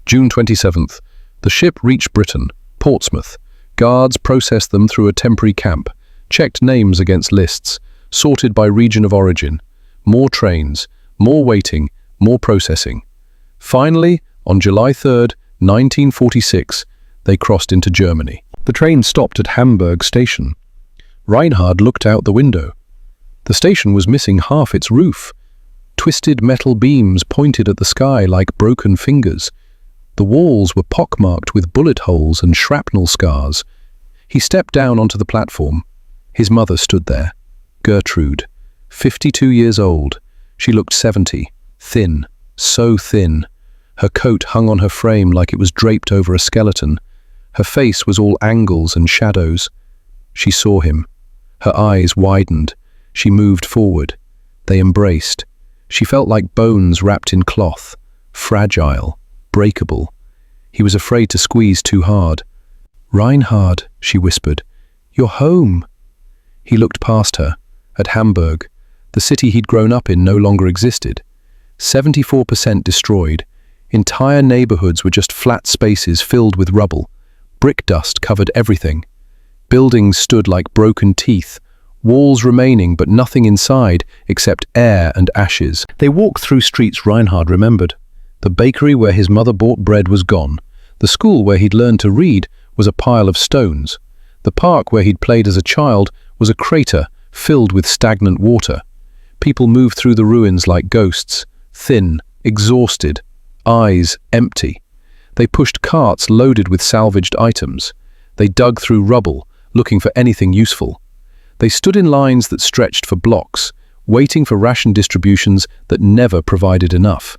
June 27th. The ship reached Britain, Portsmouth. Guards processed them through a temporary camp, checked names against lists, sorted by region of origin. More trains, more waiting, more processing. Finally, on July 3rd, 1946, they crossed into Germany. The train stopped at Hamburg station. Reinhard looked out the window. The station was missing half its roof. Twisted metal beams pointed at the sky like broken fingers. The walls were pockmarked with bullet holes and shrapnel scars. He stepped down onto the platform. His mother stood there. Gertrude, 52 years old. She looked 70, thin, so thin. Her coat hung on her frame like it was draped over a skeleton. Her face was all angles and shadows. She saw him. Her eyes widened. She moved forward. They embraced. She felt like bones wrapped in cloth, fragile, breakable. He was afraid to squeeze too hard. "Reinhard," she whispered, "you're home." He looked past her. At Hamburg, the city he'd grown up in no longer existed. 74% destroyed. Entire neighborhoods were just flat spaces filled with rubble. Brick dust covered everything. Buildings stood like broken teeth, walls remaining but nothing inside except air and ashes. They walked through streets Reinhard remembered. The bakery where his mother bought bread was gone. The school where he'd learned to read was a pile of stones. The park where he'd played as a child was a crater filled with stagnant water. People moved through the ruins like ghosts, thin, exhausted, eyes empty. They pushed carts loaded with salvaged items. They dug through rubble, looking for anything useful. They stood in lines that stretched for blocks, waiting for ration distributions that never provided enough.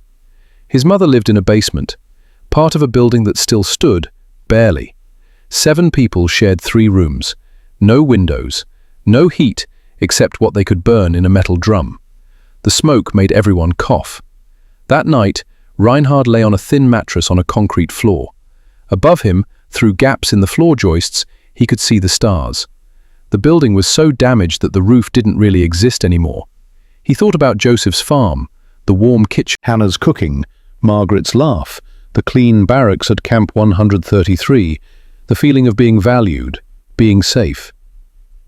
His mother lived in a basement, part of a building that still stood, barely. 7 people shared 3 rooms, no windows, no heat except what they could burn in a metal drum. The smoke made everyone cough. That night, Reinhard lay on a thin mattress on a concrete floor. Above him, through gaps in the floor joists, he could see the stars. The building was so damaged that the roof didn't really exist anymore. He thought about Joseph's farm, the warm kitchen, Hannah's cooking, Margaret's laugh, the clean barracks at Camp 133, the feeling of being valued, being safe.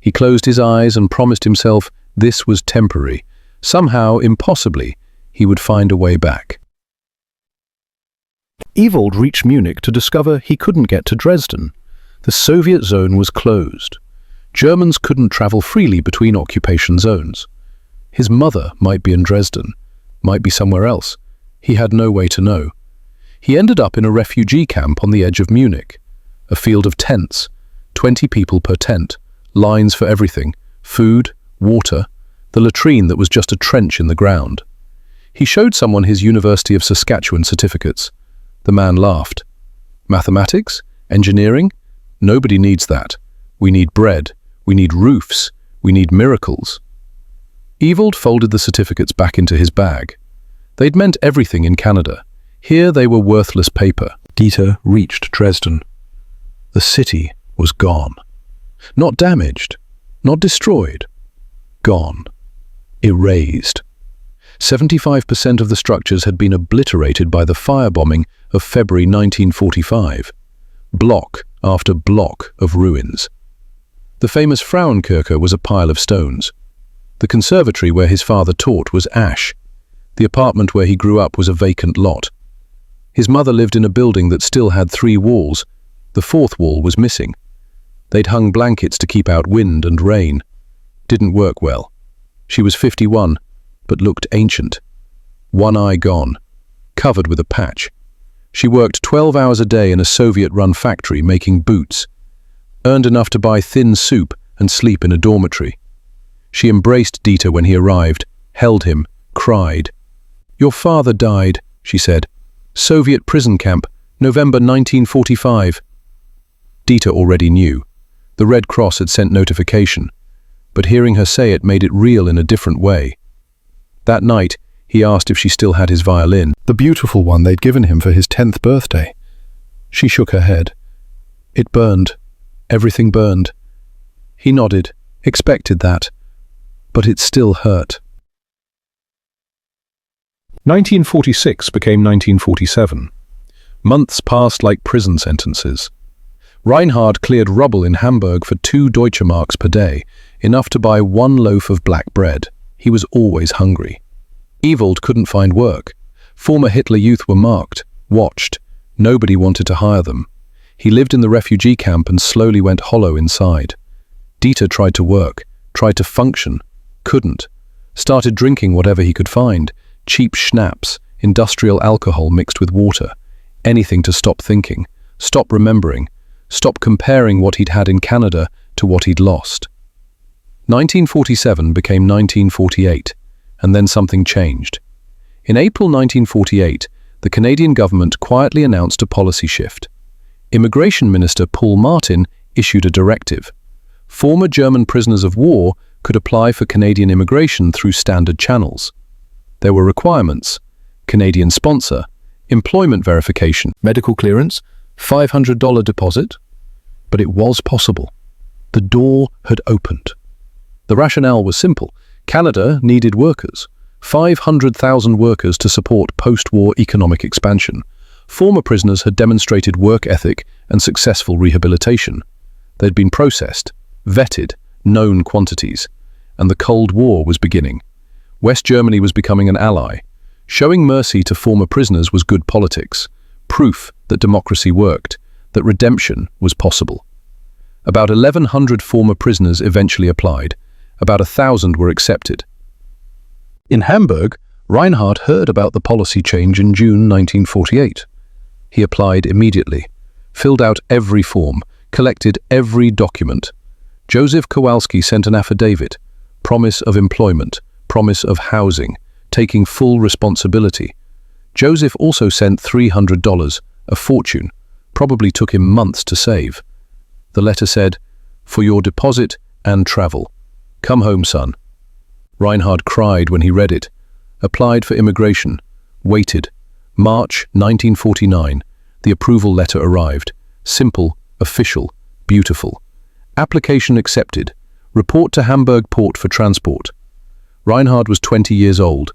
He closed his eyes and promised himself this was temporary. Somehow, impossibly, he would find a way back. Ewald reached Munich to discover he couldn't get to Dresden. The Soviet zone was closed. Germans couldn't travel freely between occupation zones. His mother might be in Dresden, might be somewhere else. He had no way to know. He ended up in a refugee camp on the edge of Munich. A field of tents, 20 people per tent, lines for everything, food, water, the latrine that was just a trench in the ground. He showed someone his University of Saskatchewan certificates. The man laughed. "Mathematics? Engineering? Nobody needs that. We need bread. We need roofs. We need miracles." Ewald folded the certificates back into his bag. They'd meant everything in Canada. Here they were worthless paper. Dieter reached Dresden. The city was gone. Not damaged, not destroyed. Gone. Erased. 75% of the structures had been obliterated by the firebombing of February 1945. Block after block of ruins. The famous Frauenkirche was a pile of stones. The conservatory where his father taught was ash. The apartment where he grew up was a vacant lot. His mother lived in a building that still had 3 walls. The 4th wall was missing. They'd hung blankets to keep out wind and rain. Didn't work well. She was 51, but looked ancient. One eye gone, covered with a patch. She worked 12 hours a day in a Soviet-run factory making boots. Earned enough to buy thin soup and sleep in a dormitory. She embraced Dieter when he arrived, held him, cried. "Your father died," she said. "Soviet prison camp, November 1945. Dieter already knew. The Red Cross had sent notification, but hearing her say it made it real in a different way. That night, he asked if she still had his violin, the beautiful one they'd given him for his 10th birthday. She shook her head. It burned. Everything burned. He nodded, expected that, but it still hurt. 1946 became 1947. Months passed like prison sentences. Reinhard cleared rubble in Hamburg for 2 Deutsche Marks per day, enough to buy 1 loaf of black bread. He was always hungry. Ewald couldn't find work. Former Hitler youth were marked, watched. Nobody wanted to hire them. He lived in the refugee camp and slowly went hollow inside. Dieter tried to work, tried to function, couldn't. Started drinking whatever he could find, cheap schnapps, industrial alcohol mixed with water. Anything to stop thinking, stop remembering, stop comparing what he'd had in Canada to what he'd lost. 1947 became 1948, and then something changed. In April 1948, the Canadian government quietly announced a policy shift. Immigration Minister Paul Martin issued a directive. Former German prisoners of war could apply for Canadian immigration through standard channels. There were requirements: Canadian sponsor, employment verification, medical clearance, $500 deposit. But it was possible. The door had opened. The rationale was simple. Canada needed workers. 500,000 workers to support post-war economic expansion. Former prisoners had demonstrated work ethic and successful rehabilitation. They'd been processed, vetted, known quantities. And the Cold War was beginning. West Germany was becoming an ally. Showing mercy to former prisoners was good politics. Proof that democracy worked, that redemption was possible. About 1,100 former prisoners eventually applied. About 1,000 were accepted. In Hamburg, Reinhard heard about the policy change in June 1948. He applied immediately, filled out every form, collected every document. Joseph Kowalski sent an affidavit, promise of employment, promise of housing, taking full responsibility. Joseph also sent $300, a fortune, probably took him months to save. The letter said, "For your deposit and travel. Come home, son." Reinhard cried when he read it, applied for immigration, waited. March 1949, the approval letter arrived. Simple, official, beautiful. Application accepted. Report to Hamburg port for transport. Reinhard was 20 years old.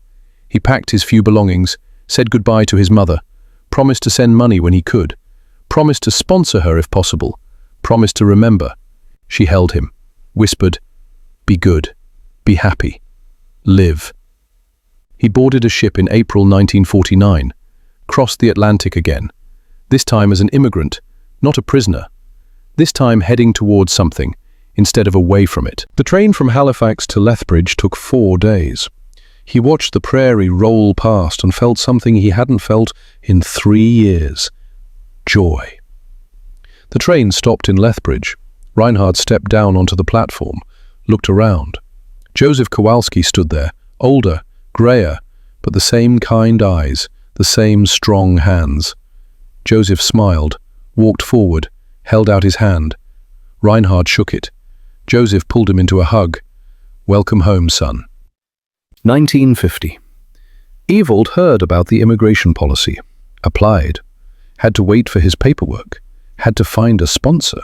He packed his few belongings, said goodbye to his mother, promised to send money when he could, promised to sponsor her if possible, promised to remember. She held him, whispered, "Be good, be happy, live." He boarded a ship in April 1949, crossed the Atlantic again, this time as an immigrant, not a prisoner, this time heading towards something, instead of away from it. The train from Halifax to Lethbridge took 4 days. He watched the prairie roll past and felt something he hadn't felt in 3 years. Joy. The train stopped in Lethbridge. Reinhard stepped down onto the platform, looked around. Joseph Kowalski stood there, older, greyer, but the same kind eyes, the same strong hands. Joseph smiled, walked forward, held out his hand. Reinhard shook it. Joseph pulled him into a hug. "Welcome home, son." 1950. Ewald heard about the immigration policy, applied, had to wait for his paperwork, had to find a sponsor.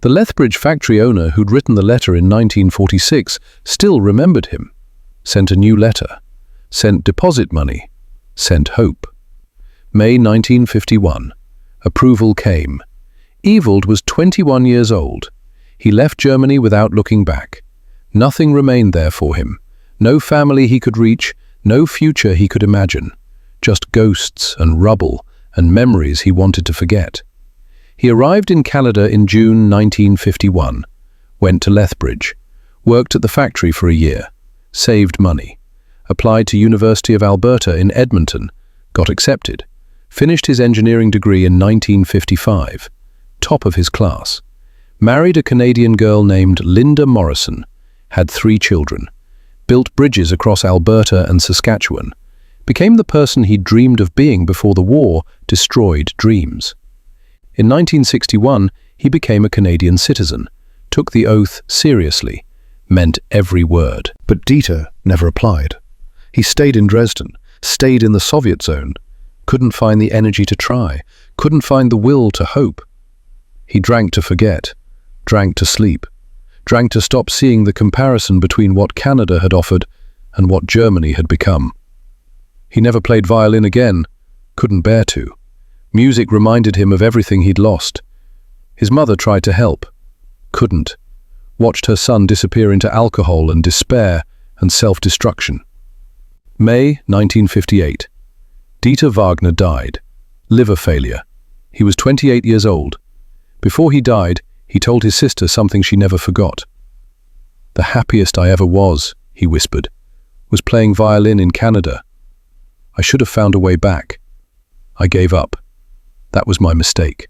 The Lethbridge factory owner who'd written the letter in 1946 still remembered him, sent a new letter, sent deposit money, sent hope. May 1951. Approval came. Ewald was 21 years old. He left Germany without looking back. Nothing remained there for him. No family he could reach, no future he could imagine. Just ghosts and rubble and memories he wanted to forget. He arrived in Canada in June 1951, went to Lethbridge, worked at the factory for a year, saved money, applied to University of Alberta in Edmonton, got accepted, finished his engineering degree in 1955, top of his class, married a Canadian girl named Linda Morrison, had 3 children, built bridges across Alberta and Saskatchewan, became the person he dreamed of being before the war destroyed dreams. In 1961, he became a Canadian citizen, took the oath seriously, meant every word. But Dieter never applied. He stayed in Dresden, stayed in the Soviet zone, couldn't find the energy to try, couldn't find the will to hope. He drank to forget, drank to sleep, drank to stop seeing the comparison between what Canada had offered and what Germany had become. He never played violin again, couldn't bear to. Music reminded him of everything he'd lost. His mother tried to help. Couldn't. Watched her son disappear into alcohol and despair and self-destruction. May 1958. Dieter Wagner died. Liver failure. He was 28 years old. Before he died, he told his sister something she never forgot. "The happiest I ever was," he whispered, "was playing violin in Canada. I should have found a way back. I gave up. That was my mistake."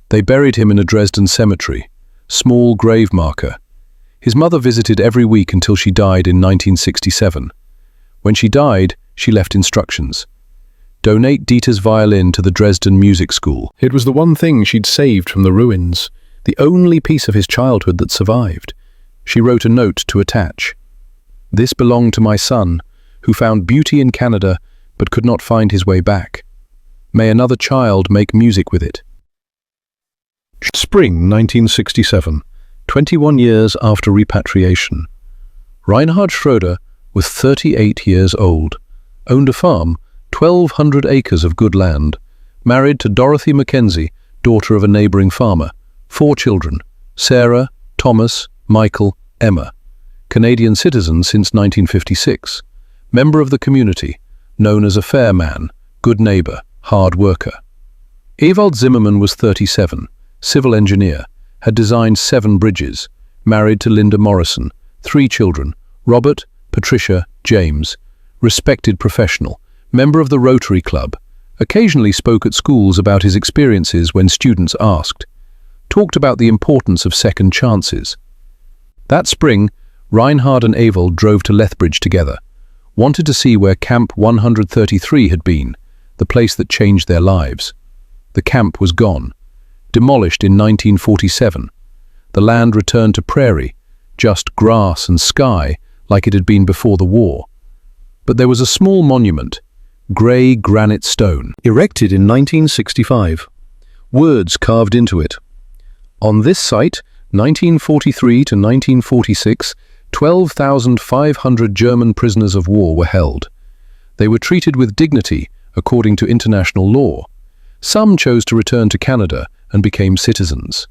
They buried him in a Dresden cemetery, small grave marker. His mother visited every week until she died in 1967. When she died, she left instructions. Donate Dieter's violin to the Dresden Music School. It was the one thing she'd saved from the ruins, the only piece of his childhood that survived. She wrote a note to attach. "This belonged to my son, who found beauty in Canada but could not find his way back. May another child make music with it." Spring 1967, 21 years after repatriation. Reinhard Schroeder was 38 years old, owned a farm, 1,200 acres of good land, married to Dorothy Mackenzie, daughter of a neighboring farmer, 4 children, Sarah, Thomas, Michael, Emma. Canadian citizen since 1956, member of the community, known as a fair man, good neighbor, hard worker. Ewald Zimmermann was 37, civil engineer, had designed 7 bridges, married to Linda Morrison, 3 children, Robert, Patricia, James, respected professional, member of the Rotary Club, occasionally spoke at schools about his experiences when students asked, talked about the importance of second chances. That spring, Reinhard and Ewald drove to Lethbridge together, wanted to see where Camp 133 had been, the place that changed their lives. The camp was gone, demolished in 1947. The land returned to prairie, just grass and sky like it had been before the war. But there was a small monument, grey granite stone, erected in 1965. Words carved into it. On this site, 1943 to 1946, 12,500 German prisoners of war were held. They were treated with dignity according to international law. Some chose to return to Canada and became citizens.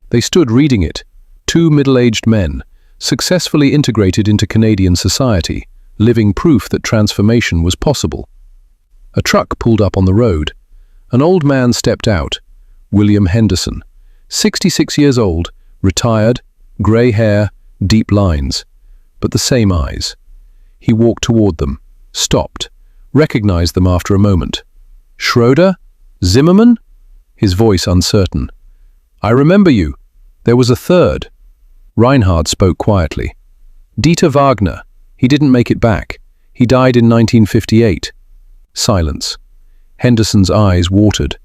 They stood reading it, 2 middle-aged men, successfully integrated into Canadian society, living proof that transformation was possible. A truck pulled up on the road. An old man stepped out, William Henderson, 66 years old, retired, grey hair, deep lines, but the same eyes. He walked toward them, stopped, recognized them after a moment. "Schroeder? Zimmermann?" His voice uncertain. "I remember you. There was a third." Reinhard spoke quietly. "Dieter Wagner. He didn't make it back. He died in 1958. Silence. Henderson's eyes watered.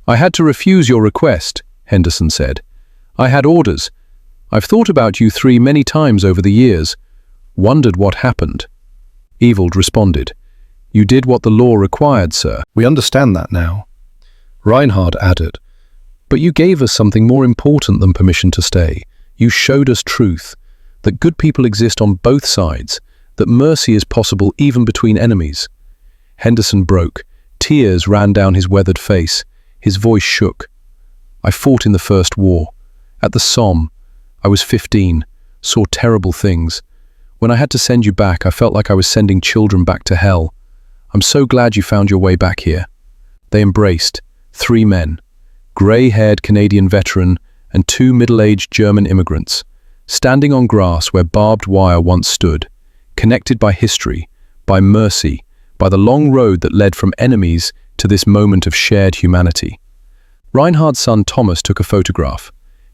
"I had to refuse your request," Henderson said. "I had orders. I've thought about you 3 many times over the years. Wondered what happened." Ewald responded, "You did what the law required, sir. We understand that now." Reinhard added, "But you gave us something more important than permission to stay. You showed us truth, that good people exist on both sides, that mercy is possible even between enemies." Henderson broke. Tears ran down his weathered face. His voice shook. "I fought in the First War. At the Somme. I was 15, saw terrible things. When I had to send you back, I felt like I was sending children back to hell. I'm so glad you found your way back here." They embraced, 3 men, grey-haired Canadian veteran and 2 middle-aged German immigrants, standing on grass where barbed wire once stood, connected by history, by mercy, by the long road that led from enemies to this moment of shared humanity. Reinhard's son Thomas took a photograph.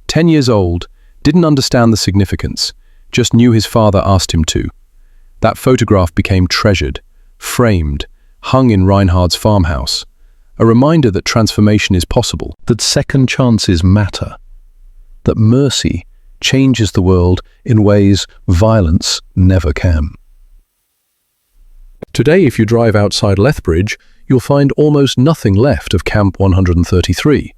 10 years old, didn't understand the significance, just knew his father asked him to. That photograph became treasured, framed, hung in Reinhard's farmhouse, a reminder that transformation is possible, that second chances matter, that mercy changes the world in ways violence never can. Today, if you drive outside Lethbridge, you'll find almost nothing left of Camp 133.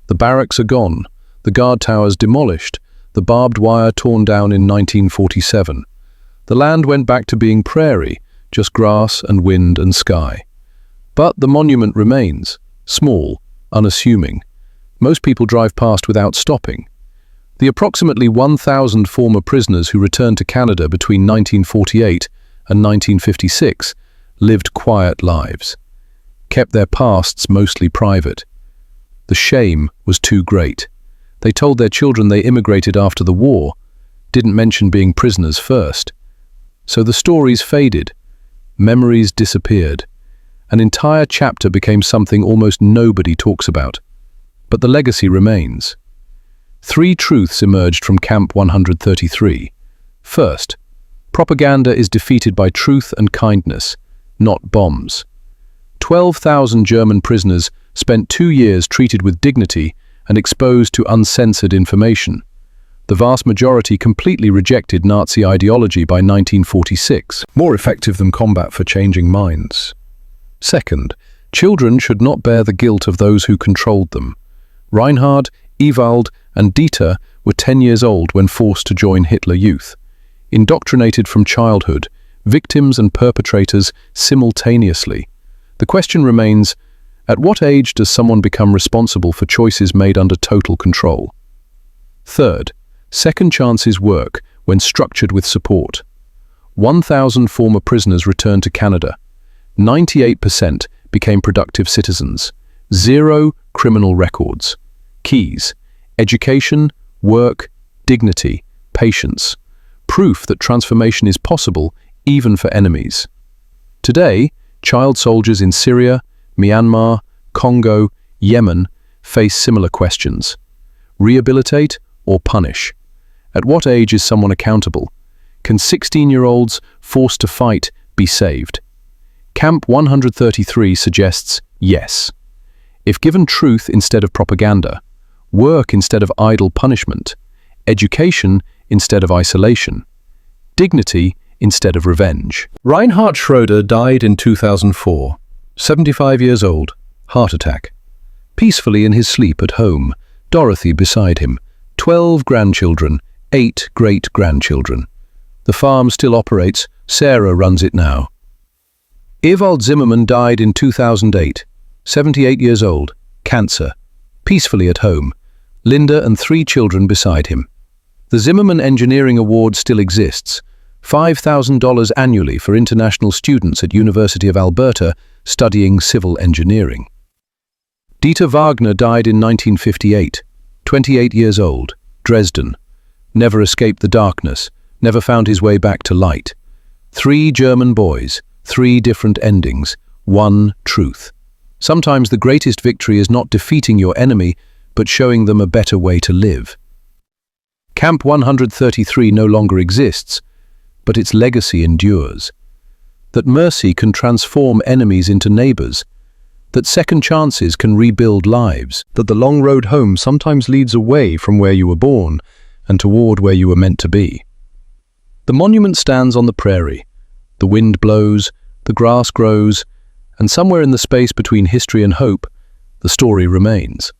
The barracks are gone, the guard towers demolished, the barbed wire torn down in 1947. The land went back to being prairie, just grass and wind and sky. But the monument remains, small, unassuming. most people drive past without stopping. The approximately 1,000 former prisoners who returned to Canada between 1948 and 1956 lived quiet lives, kept their pasts mostly private. The shame was too great. They told their children they immigrated after the war, didn't mention being prisoners first. So the stories faded, memories disappeared. An entire chapter became something almost nobody talks about. But the legacy remains. 3 truths emerged from Camp 133. First, propaganda is defeated by truth and kindness, not bombs. 12,000 German prisoners spent 2 years treated with dignity and exposed to uncensored information. The vast majority completely rejected Nazi ideology by 1946, more effective than combat for changing minds. Second, children should not bear the guilt of those who controlled them. Reinhard, Ewald, and Dieter were 10 years old when forced to join Hitler Youth. Indoctrinated from childhood, victims and perpetrators simultaneously. The question remains, at what age does someone become responsible for choices made under total control? Third, second chances work when structured with support. 1,000 former prisoners returned to Canada. 98% became productive citizens. 0 criminal records. Keys: education, work, dignity, patience. Proof that transformation is possible even for enemies. Today, child soldiers in Syria, Myanmar, Congo, Yemen face similar questions. Rehabilitate or punish? At what age is someone accountable? Can 16-year-olds forced to fight be saved? Camp 133 suggests yes. If given truth instead of propaganda, work instead of idle punishment, education instead of isolation, dignity instead of revenge. Reinhard Schroeder died in 2004, 75 years old, heart attack. Peacefully in his sleep at home, Dorothy beside him, 12 grandchildren, 8 great-grandchildren. The farm still operates, Sarah runs it now. Ewald Zimmermann died in 2008, 78 years old, cancer, peacefully at home, Linda and 3 children beside him. The Zimmermann Engineering Award still exists, $5,000 annually for international students at University of Alberta studying civil engineering. Dieter Wagner died in 1958, 28 years old, Dresden. Never escaped the darkness, never found his way back to light. 3 German boys, 3 different endings, 1 truth. Sometimes the greatest victory is not defeating your enemy, but showing them a better way to live. Camp 133 no longer exists, but its legacy endures. That mercy can transform enemies into neighbors, that second chances can rebuild lives, that the long road home sometimes leads away from where you were born and toward where you were meant to be. The monument stands on the prairie. The wind blows, the grass grows, and somewhere in the space between history and hope, the story remains.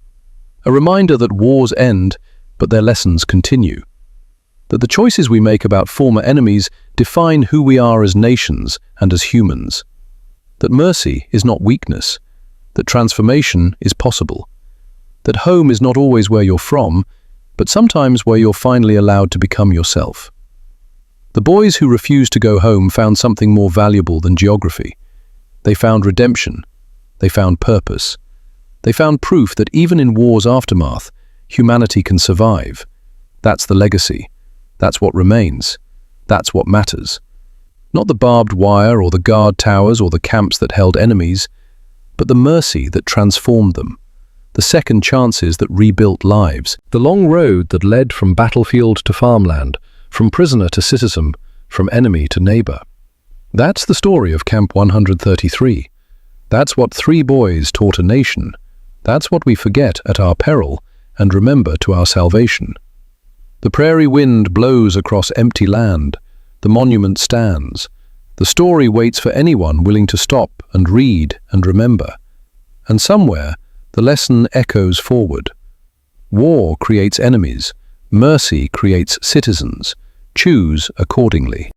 A reminder that wars end, but their lessons continue. That the choices we make about former enemies define who we are as nations and as humans. That mercy is not weakness. That transformation is possible. That home is not always where you're from, but sometimes where you're finally allowed to become yourself. The boys who refused to go home found something more valuable than geography. They found redemption. They found purpose. They found proof that even in war's aftermath, humanity can survive. That's the legacy. That's what remains. That's what matters. Not the barbed wire or the guard towers or the camps that held enemies, but the mercy that transformed them. The second chances that rebuilt lives. The long road that led from battlefield to farmland, from prisoner to citizen, from enemy to neighbor. That's the story of Camp 133. That's what 3 boys taught a nation. That's what we forget at our peril and remember to our salvation. The prairie wind blows across empty land. The monument stands. The story waits for anyone willing to stop and read and remember. And somewhere, the lesson echoes forward. War creates enemies. Mercy creates citizens. Choose accordingly.